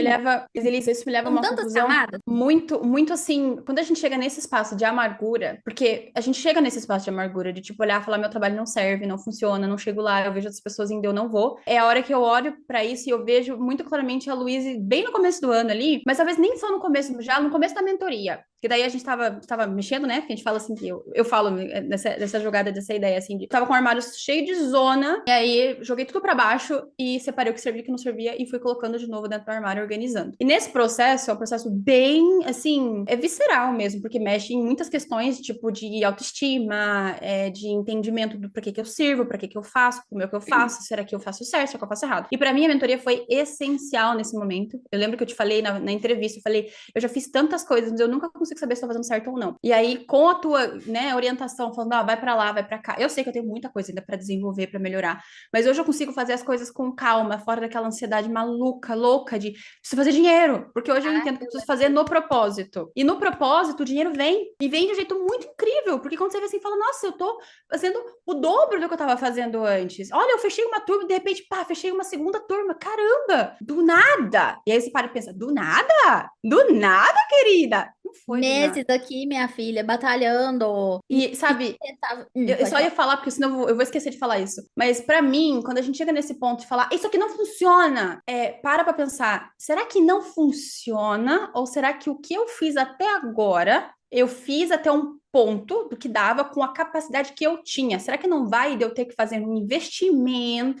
Elisa, isso me leva a são uma tantas conclusão camadas. muito, muito assim, quando a gente chega nesse espaço de amargura, porque a gente chega nesse espaço de amargura, de tipo olhar e falar, meu trabalho não serve, não funciona, não chego lá, eu vejo outras pessoas indo, eu não vou. É a hora que eu olho pra isso e eu vejo muito claramente a Luísa bem no começo do ano ali, mas talvez nem só no começo, já no começo da mentoria. Que daí a gente tava mexendo, né? Que a gente fala assim, que eu falo nessa jogada, dessa ideia, assim, de tava com o armário cheio de zona, e aí joguei tudo pra baixo e separei o que servia e o que não servia e fui colocando de novo dentro do armário, organizando. E nesse processo, é um processo bem, assim, é visceral mesmo, porque mexe em muitas questões, tipo, de autoestima, de entendimento do pra que eu sirvo, pra que eu faço, como é que eu faço, será que eu faço certo, será que eu faço errado? E pra mim, a mentoria foi essencial nesse momento. Eu lembro que eu te falei na entrevista, eu falei, eu já fiz tantas coisas, mas eu nunca consigo consigo saber se tô fazendo certo ou não. E aí, com a tua, né, orientação, falando, vai pra lá, vai pra cá. Eu sei que eu tenho muita coisa ainda pra desenvolver, pra melhorar. Mas hoje eu consigo fazer as coisas com calma, fora daquela ansiedade maluca, louca de preciso fazer dinheiro. Porque hoje eu entendo que eu preciso fazer no propósito. E no propósito, o dinheiro vem. E vem de um jeito muito incrível. Porque quando você vê assim, fala, nossa, eu tô fazendo o dobro do que eu tava fazendo antes. Olha, eu fechei uma turma e de repente, pá, fechei uma segunda turma. Caramba! Do nada! E aí você para e pensa, do nada? Do nada, querida? Não foi do nada. Meses aqui, minha filha, batalhando. E, sabe, Tentava... eu pode só ia falar. falar, porque senão eu vou esquecer de falar isso. Mas pra mim, quando a gente chega nesse ponto de falar, isso aqui não funciona, para pra pensar, será que não funciona? Ou será que o que eu fiz até agora, eu fiz até um ponto do que dava com a capacidade que eu tinha? Será que não vai de eu ter que fazer um investimento,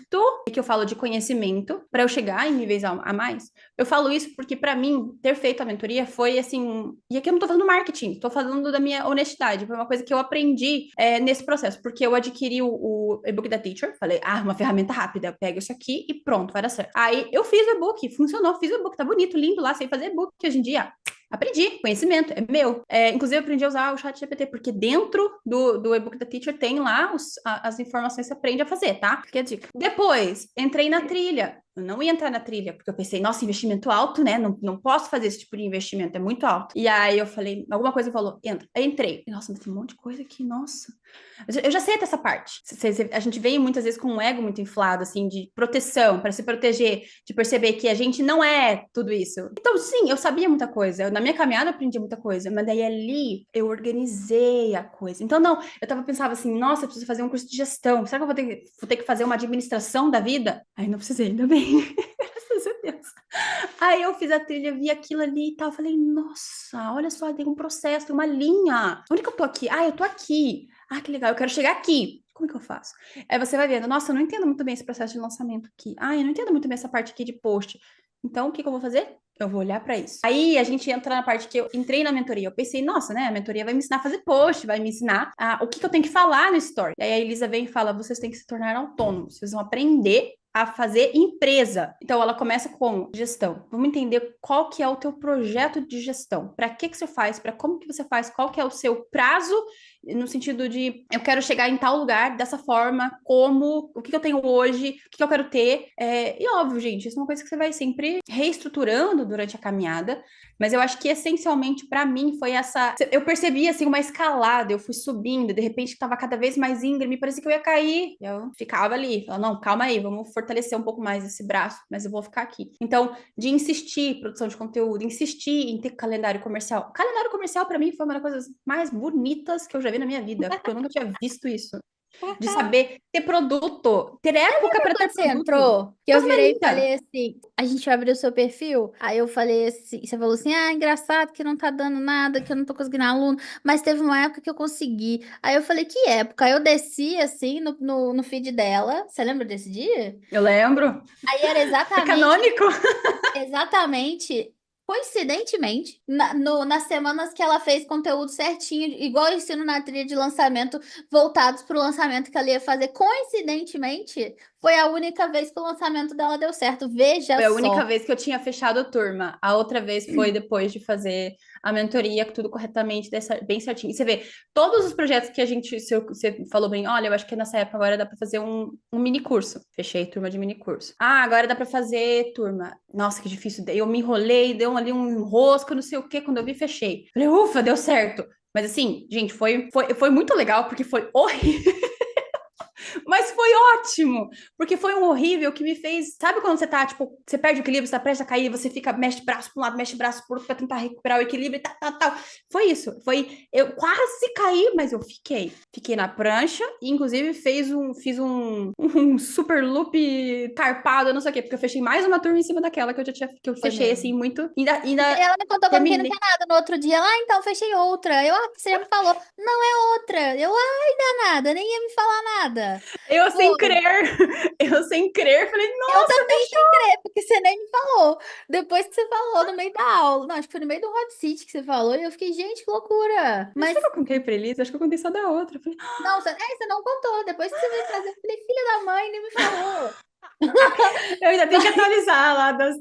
que eu falo de conhecimento, para eu chegar em níveis a mais? Eu falo isso porque, para mim, ter feito a mentoria foi assim. E aqui eu não tô falando marketing, tô falando da minha honestidade. Foi uma coisa que eu aprendi nesse processo, porque eu adquiri o e-book da Teacher. Falei, uma ferramenta rápida, eu pego isso aqui e pronto, vai dar certo. Aí eu fiz o e-book, funcionou, fiz o e-book, tá bonito, lindo lá, sei fazer e-book hoje em dia. Aprendi, conhecimento, é meu. Inclusive, eu aprendi a usar o chat GPT, porque dentro do e-book da Teacher tem lá as informações que você aprende a fazer, tá? Fica a dica. Depois, entrei na trilha. Eu não ia entrar na trilha, porque eu pensei, nossa, investimento alto, né? Não posso fazer esse tipo de investimento, é muito alto. E aí eu falei, alguma coisa falou, entra. Aí entrei. Nossa, mas tem um monte de coisa aqui, nossa. Eu já sei até essa parte. A gente vem muitas vezes com um ego muito inflado, assim, de proteção, para se proteger, de perceber que a gente não é tudo isso. Então, sim, eu sabia muita coisa. Na minha caminhada eu aprendi muita coisa, mas daí ali eu organizei a coisa. Então, não, pensava assim, nossa, eu preciso fazer um curso de gestão. Será que eu vou ter que fazer uma administração da vida? Aí não precisei, ainda bem. Graças a Deus. Aí eu fiz a trilha, vi aquilo ali e tal. Falei, nossa, olha só, tem um processo, tem uma linha. Onde que eu tô aqui? Eu tô aqui. Que legal, eu quero chegar aqui. Como é que eu faço? Aí você vai vendo, nossa, eu não entendo muito bem esse processo de lançamento aqui. Eu não entendo muito bem essa parte aqui de post. Então, o que que eu vou fazer? Eu vou olhar para isso. Aí a gente entra na parte que eu entrei na mentoria. Eu pensei, nossa, né? A mentoria vai me ensinar a fazer post, vai me ensinar o que que eu tenho que falar no story. E aí a Elisa vem e fala: vocês têm que se tornar autônomos, vocês vão aprender a fazer empresa. Então ela começa com gestão. Vamos entender qual que é o teu projeto de gestão. Para que que você faz? Para como que você faz? Qual que é o seu prazo no sentido de eu quero chegar em tal lugar dessa forma, como, o que eu tenho hoje, o que eu quero ter. E óbvio, gente, isso é uma coisa que você vai sempre reestruturando durante a caminhada, mas eu acho que essencialmente para mim foi essa. Eu percebi assim uma escalada, eu fui subindo, de repente estava cada vez mais íngreme, parecia que eu ia cair. Eu ficava ali, falava, não, calma aí, vamos fortalecer um pouco mais esse braço, mas eu vou ficar aqui. Então, de insistir em produção de conteúdo, insistir em ter calendário comercial. Calendário comercial para mim foi uma das coisas mais bonitas que eu já vi na minha vida, porque eu nunca tinha visto isso. De saber ter produto, ter época para ter Quando você produto. entrou, que eu Coisa mais virei e linda. falei assim, a gente vai abrir o seu perfil? Aí eu falei assim, você falou assim, engraçado que não tá dando nada, que eu não tô conseguindo aluno, mas teve uma época que eu consegui. Aí eu falei, que época? Aí eu desci assim no feed dela, você lembra desse dia? Eu lembro. Aí era É exatamente canônico. Exatamente. Coincidentemente, nas semanas que ela fez conteúdo certinho, igual eu ensino na trilha de lançamento, voltados para o lançamento que ela ia fazer, coincidentemente, foi a única vez que o lançamento dela deu certo. Veja Foi a só. única vez que eu tinha fechado a turma. A outra vez foi depois de fazer a mentoria, tudo corretamente, bem certinho. E você vê, todos os projetos que a gente, você falou bem, olha, eu acho que nessa época agora dá para fazer um mini curso. Fechei turma de mini curso. Agora dá para fazer turma. Nossa, que difícil. Eu me enrolei, deu ali um enrosco, não sei o quê. Quando eu vi, fechei. Falei, ufa, deu certo. Mas assim, gente, foi muito legal, porque foi horrível. Mas foi ótimo, porque foi um horrível que me fez. Sabe quando você tá, tipo, você perde o equilíbrio, você tá prestes a cair, você fica, mexe braço pra um lado, mexe braço pro outro pra tentar recuperar o equilíbrio e tal, tal, tal. Foi isso. Eu quase caí, mas eu fiquei. Fiquei na prancha e, inclusive, fiz um super loop tarpado, não sei o quê, porque eu fechei mais uma turma em cima daquela que eu já tinha, que eu Foi fechei, assim, mesmo. muito. E Ainda ela me contou como quem não terminei. quer nada. No outro dia, então, fechei outra. Você já me falou, não é outra. Danada, nem ia me falar nada. Eu sem Foi. crer, eu sem crer, falei, Eu nossa, também sem crer, porque você nem me falou. Depois que você falou no meio da aula. Não, acho que foi no meio do hot seat que você falou. E eu fiquei, gente, que loucura. mas Mas, será que eu contei pra Elisa? Acho que eu contei só da outra. Eu falei, não, você não contou. Depois que você veio trazer, eu falei, filha da mãe, nem me falou. Eu ainda tenho que atualizar lá das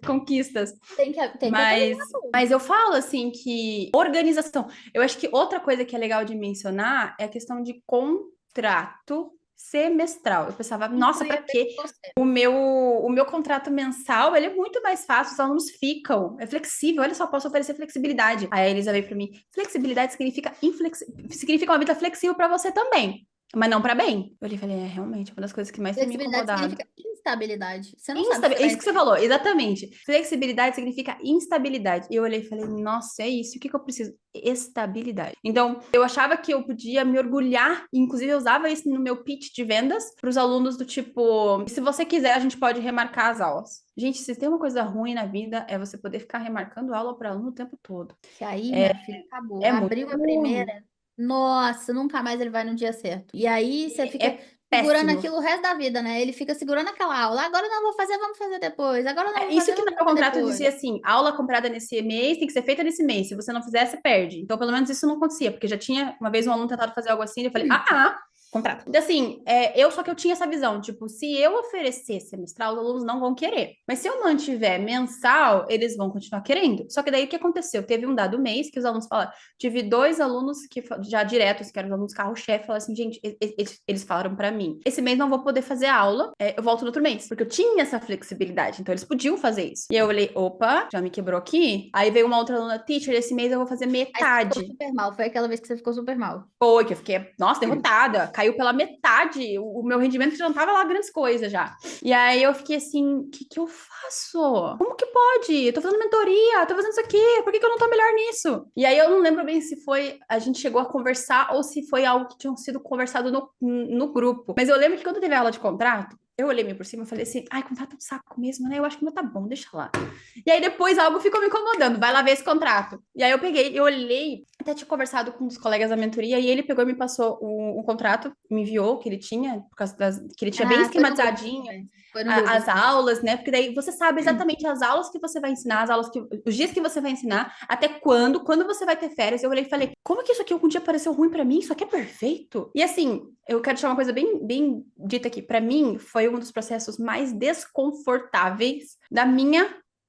conquistas. Tem que Mas, atualizar tudo. mas eu falo assim que organização. Eu acho que outra coisa que é legal de mencionar é a questão de contrato semestral. Eu pensava, Isso nossa, eu para ia ver quê? com você. O meu contrato mensal, ele é muito mais fácil, os alunos ficam, é flexível, olha só, posso oferecer flexibilidade. Aí a Elisa veio para mim, flexibilidade significa uma vida flexível para você também, mas não para bem. Eu falei, realmente, uma das coisas que mais tem me Flexibilidade incomodado. significa instabilidade. Você não sabe se você É vai isso que você falou, exatamente. Flexibilidade significa instabilidade. E eu olhei e falei, nossa, é isso. O que que eu preciso? Estabilidade. Então, eu achava que eu podia me orgulhar, e inclusive eu usava isso no meu pitch de vendas para os alunos do tipo, se você quiser, a gente pode remarcar as aulas. Gente, se tem uma coisa ruim na vida, é você poder ficar remarcando aula para aluno o tempo todo. que aí, minha filha, acabou. É muito Abriu a ruim. primeira. Nossa, nunca mais ele vai no dia certo. E aí você fica É segurando péssimo. aquilo o resto da vida, né? Ele fica segurando aquela aula. Agora eu não vou fazer, vamos fazer depois. Agora eu não vou Isso fazer, que no vamos meu fazer contrato depois. dizia assim, aula comprada nesse mês tem que ser feita nesse mês. Se você não fizer, você perde. Então, pelo menos isso não acontecia, porque já tinha uma vez um aluno tentado fazer algo assim, e eu falei, contrato. Então, assim, só que eu tinha essa visão, tipo, se eu oferecer semestral, os alunos não vão querer. Mas se eu mantiver mensal, eles vão continuar querendo. Só que daí o que aconteceu? Teve um dado mês que os alunos falaram, tive 2 alunos que já diretos, que eram os alunos carro-chefe, falaram assim, gente, eles falaram pra mim, esse mês não vou poder fazer aula, eu volto no outro mês, porque eu tinha essa flexibilidade, então eles podiam fazer isso. E aí eu olhei, opa, já me quebrou aqui. Aí veio uma outra aluna, teacher, esse mês eu vou fazer Aí você ficou metade. super mal. Foi aquela vez que você ficou super mal. Foi, que eu fiquei, nossa, derrotada. Caiu pela metade. O meu rendimento já não tava lá grandes coisas já. E aí eu fiquei assim, o que que eu faço? Como que pode? Eu tô fazendo mentoria, tô fazendo isso aqui. Por que que eu não tô melhor nisso? E aí eu não lembro bem se foi, a gente chegou a conversar ou se foi algo que tinha sido conversado no grupo. Mas eu lembro que quando teve aula de contrato, eu olhei meio por cima e falei assim, ai, contrato é um saco mesmo, né? Eu acho que o meu tá bom, deixa lá. E aí depois algo ficou me incomodando, vai lá ver esse contrato. E aí eu peguei, eu olhei, até tinha conversado com um dos colegas da mentoria, e ele pegou e me passou um contrato, me enviou que ele tinha, por causa que ele tinha bem Ah, foi no grupo esquematizadinho também. Foi no grupo. as aulas, né? Porque daí você sabe exatamente as aulas que você vai ensinar, os dias que você vai ensinar, até quando você vai ter férias. Eu olhei e falei, como que isso aqui algum dia pareceu ruim pra mim? Isso aqui é perfeito. E assim, eu quero deixar uma coisa bem dita aqui. Pra mim, foi um dos processos mais desconfortáveis da minha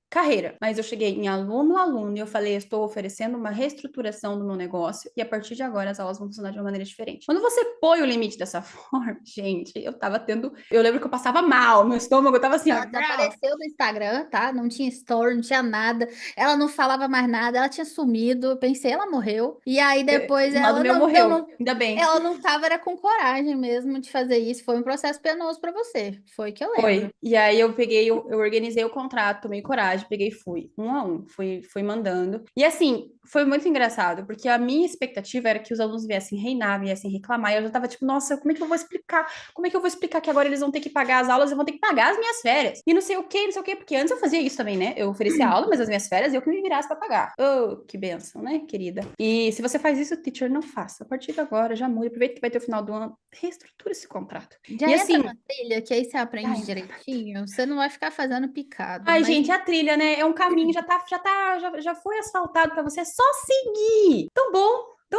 carreira. Mas eu cheguei em aluno a aluno e eu falei, estou oferecendo uma reestruturação do meu negócio e a partir de agora as aulas vão funcionar de uma maneira diferente. Quando você põe o limite dessa forma, gente, eu lembro que eu passava mal, meu estômago tava assim, ó. Ela desapareceu do Instagram, tá? Não tinha story, não tinha nada. Ela não falava mais nada, ela tinha sumido. Eu pensei, ela morreu. E aí depois Um lado ela meu não, eu morreu, não, ainda bem. ela não tava era com coragem mesmo de fazer isso. Foi um processo penoso pra você. Foi que eu lembro. Foi. E aí eu peguei, eu organizei o contrato, tomei coragem, peguei e fui, um a um, fui mandando. E assim, foi muito engraçado, porque a minha expectativa era que os alunos viessem reinar, viessem reclamar, e eu já tava tipo, nossa, como é que eu vou explicar? Como é que eu vou explicar que agora eles vão ter que pagar as aulas e vão ter que pagar as minhas férias? E não sei o quê, não sei o quê, porque antes eu fazia isso também, né? Eu oferecia aula, mas as minhas férias eu que me virasse para pagar. Oh, que bênção, né, querida? E se você faz isso, teacher, não faça. A partir de agora, já mude, aproveita que vai ter o final do ano, reestrutura esse contrato. Já E entra assim, na trilha, que aí você aprende direitinho. Você não vai ficar fazendo picado. ai, Mas gente, a trilha, né? É um caminho, já foi asfaltado para você, é só seguir. Tão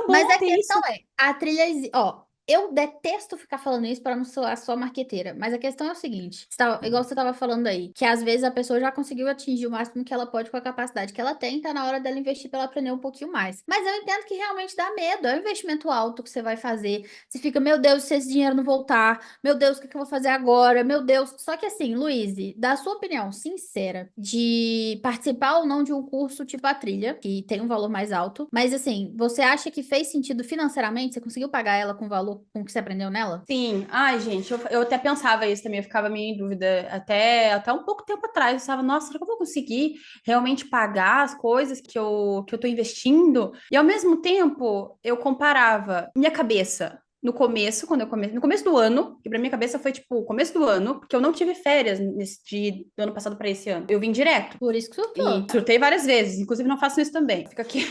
Mas bom a ter questão isso. é, a trilha, ó, eu detesto ficar falando isso para não soar só marqueteira, mas a questão é o seguinte, igual você estava falando aí, que às vezes a pessoa já conseguiu atingir o máximo que ela pode com a capacidade que ela tem, tá na hora dela investir para ela aprender um pouquinho mais. Mas eu entendo que realmente dá medo, é um investimento alto que você vai fazer. Você fica, meu Deus, se esse dinheiro não voltar, meu Deus, o que que eu vou fazer agora? Meu Deus. Só que assim, Luiz, da sua opinião sincera de participar ou não de um curso tipo a trilha, que tem um valor mais alto, mas assim, você acha que fez sentido financeiramente? Você conseguiu pagar ela com o valor com que você aprendeu nela? Sim, ai, gente, eu até pensava isso também, eu ficava meio em dúvida. Até um pouco tempo atrás, eu pensava, nossa, será que eu vou conseguir realmente pagar as coisas que eu tô investindo? E ao mesmo tempo, eu comparava minha cabeça. No começo, no começo do ano, que pra minha cabeça foi tipo, o começo do ano, porque eu não tive férias do ano passado para esse ano. Eu vim direto. Por isso que E surtou. surtei várias vezes, inclusive não façam isso também. Fica aqui,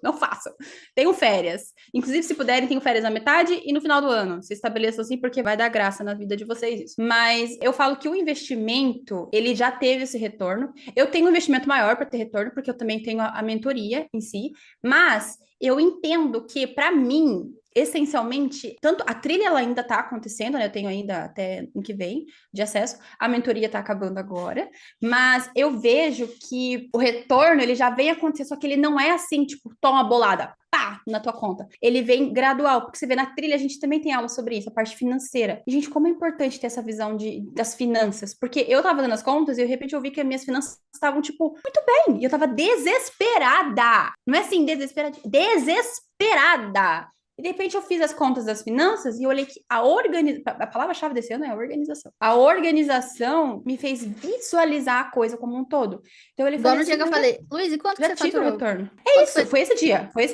não façam. Tenham férias. Inclusive, se puderem, tenham férias na metade e no final do ano. Se estabeleçam assim, porque vai dar graça na vida de vocês isso. Mas eu falo que o investimento, ele já teve esse retorno. Eu tenho um investimento maior para ter retorno, porque eu também tenho a mentoria em si, mas eu entendo que, para mim, essencialmente, tanto a trilha ela ainda tá acontecendo, né? Eu tenho ainda até ano que vem de acesso, a mentoria tá acabando agora, mas eu vejo que o retorno, ele já vem acontecer, só que ele não é assim, tipo, toma a bolada, pá, na tua conta. Ele vem gradual, porque você vê na trilha, a gente também tem aula sobre isso, a parte financeira. E, gente, como é importante ter essa visão das finanças, porque eu tava dando as contas e de repente eu vi que as minhas finanças estavam, tipo, muito bem, e eu tava desesperada. Não é assim, desesperada. E de repente eu fiz as contas das finanças e eu olhei que a palavra-chave desse ano é organização. A organização me fez visualizar a coisa como um todo. Então eu olhei e Igual falei no dia assim, que eu falei, Luiz, e quanto que já você tive o faturou? retorno. É Quanto isso, foi? foi esse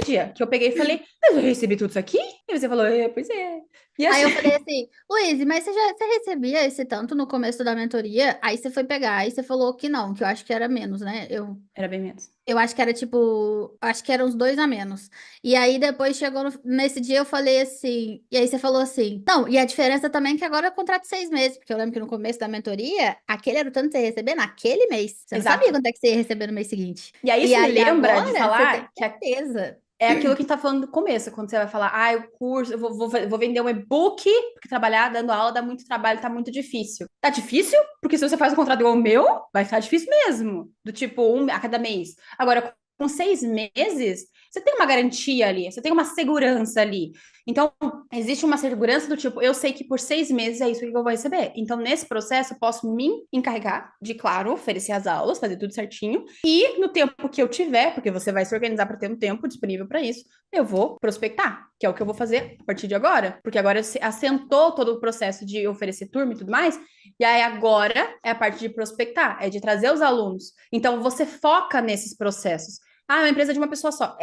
dia que eu peguei e falei, mas eu recebi tudo isso aqui? E você falou, pois é. E Aí assim, eu falei assim, Luiz, mas você recebia esse tanto no começo da mentoria? Aí você foi pegar, aí você falou que não, que eu acho que era menos, né? era bem menos. Eu acho que era tipo, acho que eram uns 2 a menos. E aí depois chegou nesse dia eu falei assim, e aí você falou assim, não, e a diferença também é que agora é contrato de 6 meses, porque eu lembro que no começo da mentoria, aquele era o tanto que você ia receber naquele mês. Você não sabia Exato. quanto é que você ia receber no mês seguinte. E aí E isso me aí lembra de agora você tem falar que certeza. é aquilo que a gente tá falando no começo, quando você vai falar, o curso, vou vender um e-book, porque trabalhar dando aula dá muito trabalho, tá muito difícil. Tá difícil? Porque se você faz um contrato igual o meu, vai ficar difícil mesmo. Do tipo, um a cada mês. Agora, com 6 meses, você tem uma garantia ali, você tem uma segurança ali. Então, existe uma segurança do tipo, eu sei que por 6 meses é isso que eu vou receber. Então, nesse processo, eu posso me encarregar de, claro, oferecer as aulas, fazer tudo certinho. E no tempo que eu tiver, porque você vai se organizar para ter um tempo disponível para isso, eu vou prospectar, que é o que eu vou fazer a partir de agora. Porque agora se assentou todo o processo de oferecer turma e tudo mais. E aí agora é a parte de prospectar, é de trazer os alunos. Então, você foca nesses processos. Ah, é uma empresa de uma pessoa só.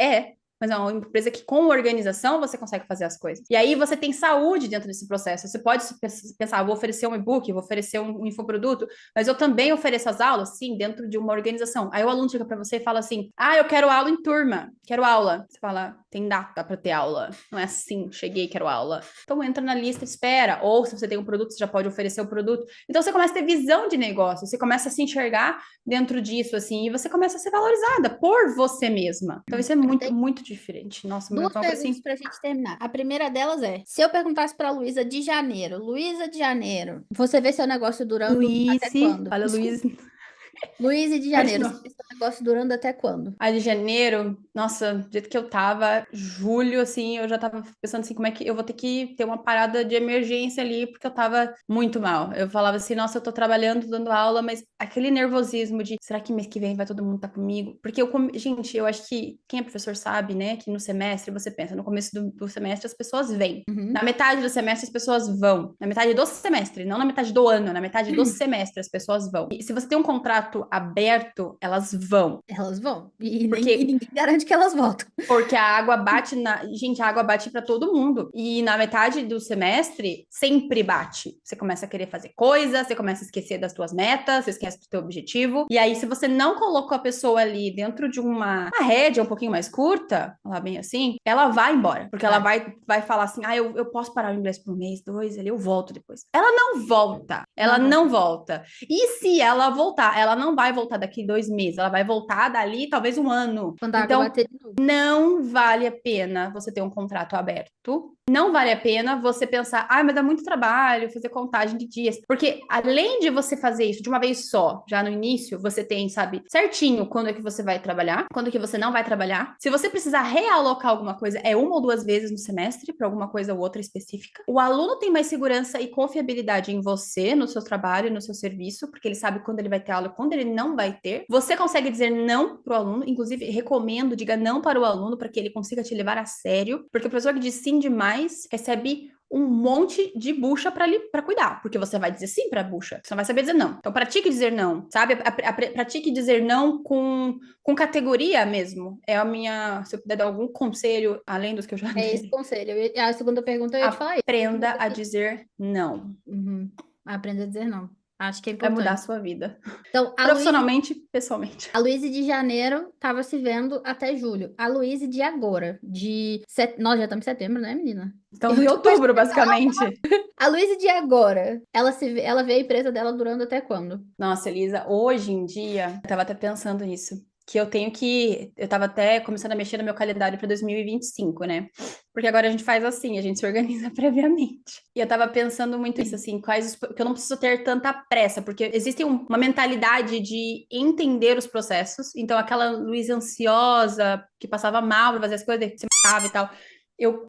Mas é uma empresa que com organização você consegue fazer as coisas. E aí você tem saúde dentro desse processo. Você pode pensar, vou oferecer um e-book, vou oferecer um infoproduto, mas eu também ofereço as aulas, sim, dentro de uma organização. Aí o aluno chega para você e fala assim: eu quero aula em turma, quero aula. Você fala, tem data para ter aula. Não é assim, cheguei, quero aula. Então entra na lista, espera. Ou se você tem um produto, você já pode oferecer o produto. Então você começa a ter visão de negócio, você começa a se enxergar dentro disso, assim, e você começa a ser valorizada por você mesma. Então isso é Eu muito, tenho muito diferente. Nossa, meu duas vamos para perguntas assim. pra gente terminar. A primeira delas é: se eu perguntasse pra Luísa de Janeiro, você vê seu negócio durando até Luiz, quando? fala Luiz, Desculpa. Luísa de faz de Janeiro, você novo. vê seu negócio durando até quando? Aí de janeiro, nossa, do jeito que eu tava, julho, assim, eu já tava pensando assim, como é que eu vou ter que ter uma parada de emergência ali, porque eu tava muito mal. Eu falava assim, nossa, eu tô trabalhando, dando aula, mas aquele nervosismo de, será que mês que vem vai todo mundo estar comigo? Porque gente, eu acho que quem é professor sabe, né, que no semestre você pensa, no começo do semestre as pessoas vêm. Na Uhum. metade do semestre as pessoas vão. Na metade do semestre, não na metade do ano, na metade do semestre as pessoas vão. E se você tem um contrato aberto, elas vão. Elas vão. E Porque ninguém garante que elas voltam. porque a água bate na. Gente, a água bate para todo mundo. E na metade do semestre, sempre bate. Você começa a querer fazer coisa, você começa a esquecer das suas metas, você esquece do teu objetivo. E aí, se você não colocou a pessoa ali dentro de uma rédea um pouquinho mais curta, falar bem assim, ela vai embora. Porque ela Vai. vai falar assim: eu posso parar o inglês por um mês, dois, ali eu volto depois. Ela não volta. Ela Não não volta. volta. E se ela voltar, ela não vai voltar daqui 2 meses, ela vai voltar dali talvez um ano. Quando a água Então, bater de novo. não vale a pena você ter um contrato aberto. Não vale a pena você pensar, mas dá muito trabalho fazer contagem de dias. Porque além de você fazer isso de uma vez só, já no início, você tem, sabe, certinho quando é que você vai trabalhar, quando é que você não vai trabalhar. Se você precisar realocar alguma coisa, é uma ou duas vezes no semestre, para alguma coisa ou outra específica. O aluno tem mais segurança e confiabilidade em você, no seu trabalho, no seu serviço, porque ele sabe quando ele vai ter aula e quando ele não vai ter. Você consegue dizer não para o aluno, inclusive recomendo, diga não para o aluno para que ele consiga te levar a sério, porque o professor que diz sim demais recebe um monte de bucha para cuidar, porque você vai dizer sim para bucha, você não vai saber dizer não. Então pratique dizer não, sabe? Pratique dizer não com categoria mesmo. É a minha, se eu puder dar algum conselho além dos que eu já É esse dei, conselho. A segunda pergunta eu ia te falar isso. aprenda a dizer não. Uhum. Aprenda a dizer não. Acho que é Vai mudar a importante. sua vida, Então, profissionalmente, pessoalmente. A Luíse de janeiro estava se vendo até julho. A Luíse de agora, nós já estamos em setembro, né, menina? Estamos Eu em tô outubro, basicamente. A Luíse de agora, ela vê a empresa dela durando até quando? Nossa, Elisa, hoje em dia, eu tava até pensando nisso, que eu tenho que. Eu tava até começando a mexer no meu calendário para 2025, né? Porque agora a gente faz assim, a gente se organiza previamente. E eu tava pensando muito isso, assim, que eu não preciso ter tanta pressa, porque existe uma mentalidade de entender os processos. Então, aquela Luísa ansiosa, que passava mal pra fazer as coisas, se matava e tal.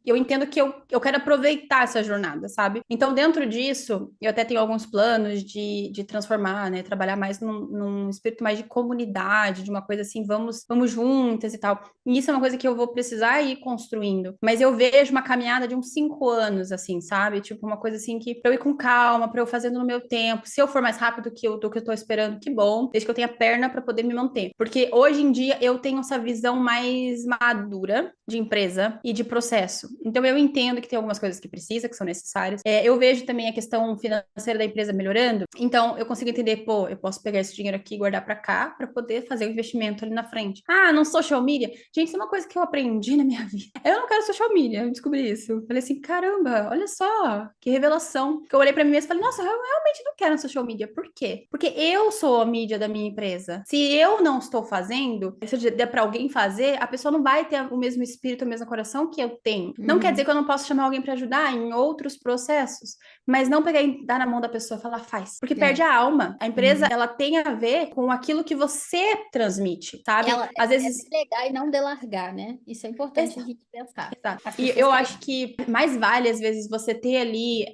Eu entendo que eu quero aproveitar essa jornada, sabe? Então, dentro disso, eu até tenho alguns planos de transformar, né? Trabalhar mais num espírito mais de comunidade, de uma coisa assim, vamos juntas e tal. E isso é uma coisa que eu vou precisar ir construindo. Mas eu vejo uma caminhada de uns 5 anos, assim, sabe? Tipo, uma coisa assim que pra eu ir com calma, pra eu fazendo no meu tempo. Se eu for mais rápido do que eu tô esperando, que bom. Desde que eu tenha perna pra poder me manter. Porque hoje em dia eu tenho essa visão mais madura de empresa e de processo. Então, eu entendo que tem algumas coisas que precisa, que são necessárias. Eu vejo também a questão financeira da empresa melhorando. Então, eu consigo entender, pô, eu posso pegar esse dinheiro aqui e guardar para cá para poder fazer o investimento ali na frente. Ah, não social media? Gente, isso é uma coisa que eu aprendi na minha vida. Eu não quero social media, eu descobri isso. Eu falei assim, caramba, olha só, que revelação. Que eu olhei para mim mesma e falei, nossa, eu realmente não quero social media. Por quê? Porque eu sou a mídia da minha empresa. Se eu não estou fazendo, se eu der para alguém fazer, a pessoa não vai ter o mesmo espírito, o mesmo coração que eu tenho. Não quer dizer que eu não posso chamar alguém para ajudar em outros processos, mas não pegar e dar na mão da pessoa e falar, faz. Porque perde a alma. A empresa, ela tem a ver com aquilo que você transmite, sabe? Ela Às é vezes. delegar e não delargar, né? Isso é importante a Exato, gente pensar. exato. As E pessoas eu querem. acho que mais vale, às vezes, você ter ali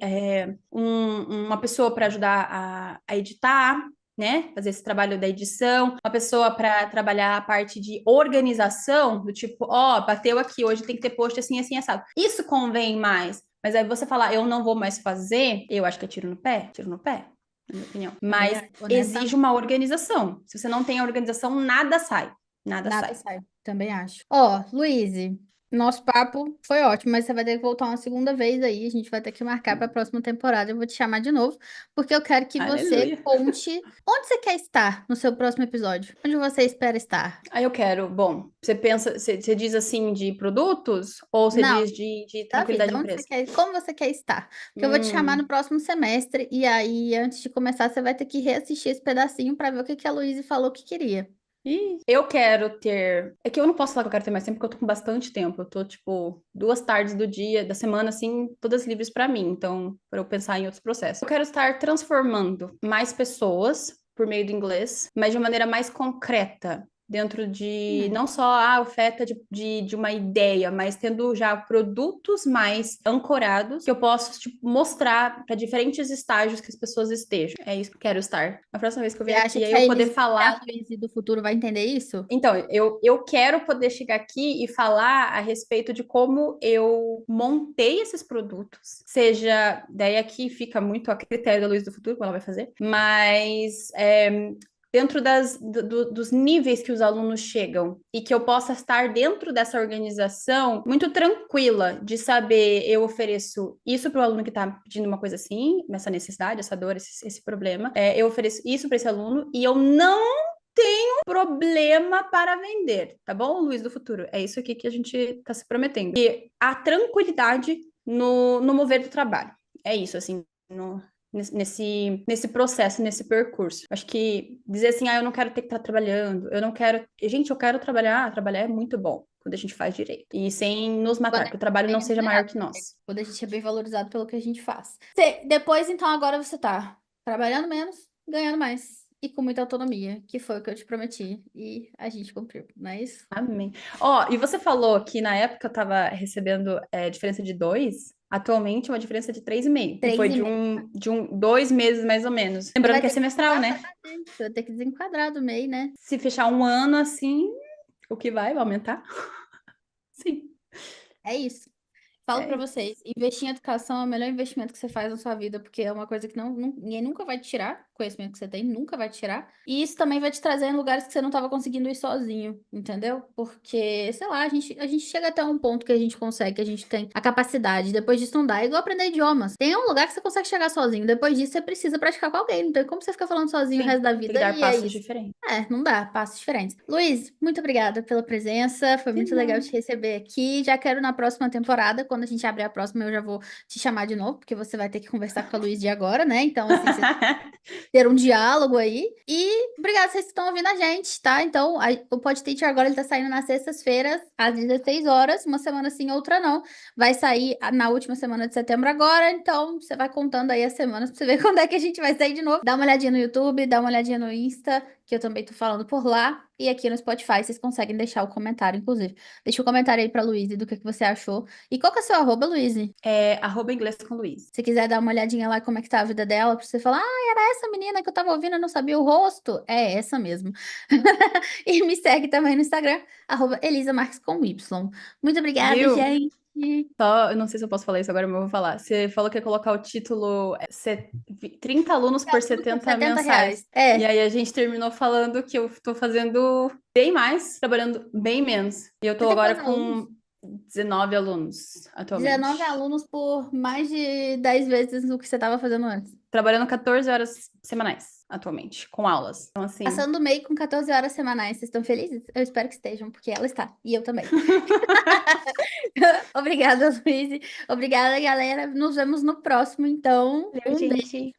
uma pessoa para ajudar a editar, né? Fazer esse trabalho da edição, uma pessoa para trabalhar a parte de organização, do tipo, ó, bateu aqui, hoje tem que ter post assim, assim, assado. Isso convém mais. Mas aí você falar, eu não vou mais fazer, eu acho que é tiro no pé, na minha opinião. Também, Mas exige honestamente, uma organização. Se você não tem a organização, nada sai. Nada nada sai. sai. Também acho. Ó, Luíse, nosso papo foi ótimo, mas você vai ter que voltar uma segunda vez aí. A gente vai ter que marcar para a próxima temporada. Eu vou te chamar de novo, porque eu quero que você Aleluia. conte onde você quer estar no seu próximo episódio. Onde você espera estar? Aí eu quero, bom, você pensa, você diz assim de produtos ou você Não, diz de da tranquilidade vida, de onde você empresa? quer, como você quer estar? Porque eu vou te chamar no Hum, próximo semestre e aí, antes de começar, você vai ter que reassistir esse pedacinho para ver o que que a Luísa falou que queria. eu quero ter. É que eu não posso falar que eu quero ter mais tempo, porque eu tô com bastante tempo. Eu tô, tipo, 2 tardes do dia, da semana, assim, todas livres pra mim. Então, para eu pensar em outros processos. Eu quero estar transformando mais pessoas por meio do inglês, mas de uma maneira mais concreta. Dentro de Hum. não só a oferta de uma ideia, mas tendo já produtos mais ancorados que eu posso tipo, mostrar para diferentes estágios que as pessoas estejam. É isso que eu quero estar. A próxima vez que eu Você vier acha aqui, aí que eu poder a falar. Luísa do futuro vai entender isso? Então, eu quero poder chegar aqui e falar a respeito de como eu montei esses produtos. Seja, daí aqui fica muito a critério da Luz do Futuro, como ela vai fazer, mas dentro dos níveis que os alunos chegam e que eu possa estar dentro dessa organização muito tranquila de saber eu ofereço isso para o aluno que está pedindo uma coisa assim, essa necessidade, essa dor, esse problema. Eu ofereço isso para esse aluno e eu não problema para vender, tá bom, Luiz do Futuro? É isso aqui que a gente está se prometendo. E a tranquilidade no mover do trabalho. É isso, assim, nesse processo, nesse percurso. Acho que dizer assim, eu não quero ter que estar trabalhando, eu não quero. Gente, eu quero trabalhar, trabalhar é muito bom quando a gente faz direito. E sem nos Quando matar, a que o gente trabalho é não bem seja maior remunerado, que nós. quando a gente é bem valorizado pelo que a gente faz. Depois, então, agora você tá trabalhando menos, ganhando mais e com muita autonomia, que foi o que eu te prometi e a gente cumpriu, não é isso? Amém. Ó, e você falou que na época eu tava recebendo diferença de 2, atualmente é uma diferença de 3,5. E Três foi e de meio. um 2 meses mais ou menos. Você Lembrando vai que é ter que semestral, desenquadrar, né? né? Você vai ter que desenquadrar do MEI, né? Se fechar um ano assim, o que vai aumentar? Sim, É isso. Falo é pra isso. vocês, investir em educação é o melhor investimento que você faz na sua vida, porque é uma coisa que ninguém nunca vai te tirar, o conhecimento que você tem nunca vai te tirar. E isso também vai te trazer em lugares que você não estava conseguindo ir sozinho, entendeu? Porque, sei lá, a gente chega até um ponto que a gente consegue, que a gente tem a capacidade, depois disso não dá. É igual aprender idiomas. Tem um lugar que você consegue chegar sozinho, depois disso você precisa praticar com alguém, não tem como você ficar falando sozinho o resto Sim, da tem que vida, dar e é passos isso. diferentes. Não dá, passos diferentes. Luiz, muito obrigada pela presença. Foi De muito legal nada. te receber aqui. Já quero na próxima temporada, quando a gente abrir a próxima, eu já vou te chamar de novo, porque você vai ter que conversar com a Luiz de agora, né? Então, assim, você ter um diálogo aí. E obrigada vocês que estão ouvindo a gente, tá? Então, o Pod Teacher agora ele tá saindo nas sextas-feiras, às 16 horas, uma semana sim, outra não. Vai sair na última semana de setembro agora, então você vai contando aí as semanas pra você ver quando é que a gente vai sair de novo. Dá uma olhadinha no YouTube, dá uma olhadinha no Insta, que eu também tô falando por lá. E aqui no Spotify vocês conseguem deixar o comentário, inclusive. Deixa o comentário aí pra Luíse do que você achou. E qual que é o seu arroba, Luíse? É @inglês com Luiz. Se quiser dar uma olhadinha lá como é que tá a vida dela, pra você falar, ah, era essa menina que eu tava ouvindo, eu não sabia o rosto. É essa mesmo. E me segue também no Instagram, Elisa Marques com Y. Muito obrigada, Viu? gente. Só, eu não sei se eu posso falar isso agora, mas eu vou falar. Você falou que ia colocar o título 30 alunos por Tudo por 70 R$ 70. mensais. E É, aí a gente terminou falando que eu tô fazendo bem mais, trabalhando bem menos. E eu tô você tem agora quantos alunos? com 19 alunos 19 atualmente. alunos por mais de 10 vezes o que você estava fazendo antes. Trabalhando 14 horas semanais atualmente, com aulas. Então, assim, Passando o MEI com 14 horas semanais. Vocês estão felizes? Eu espero que estejam, porque ela está. E eu também. Obrigada, Luiz. Obrigada, galera. Nos vemos no próximo, então. valeu, Um beijo. gente.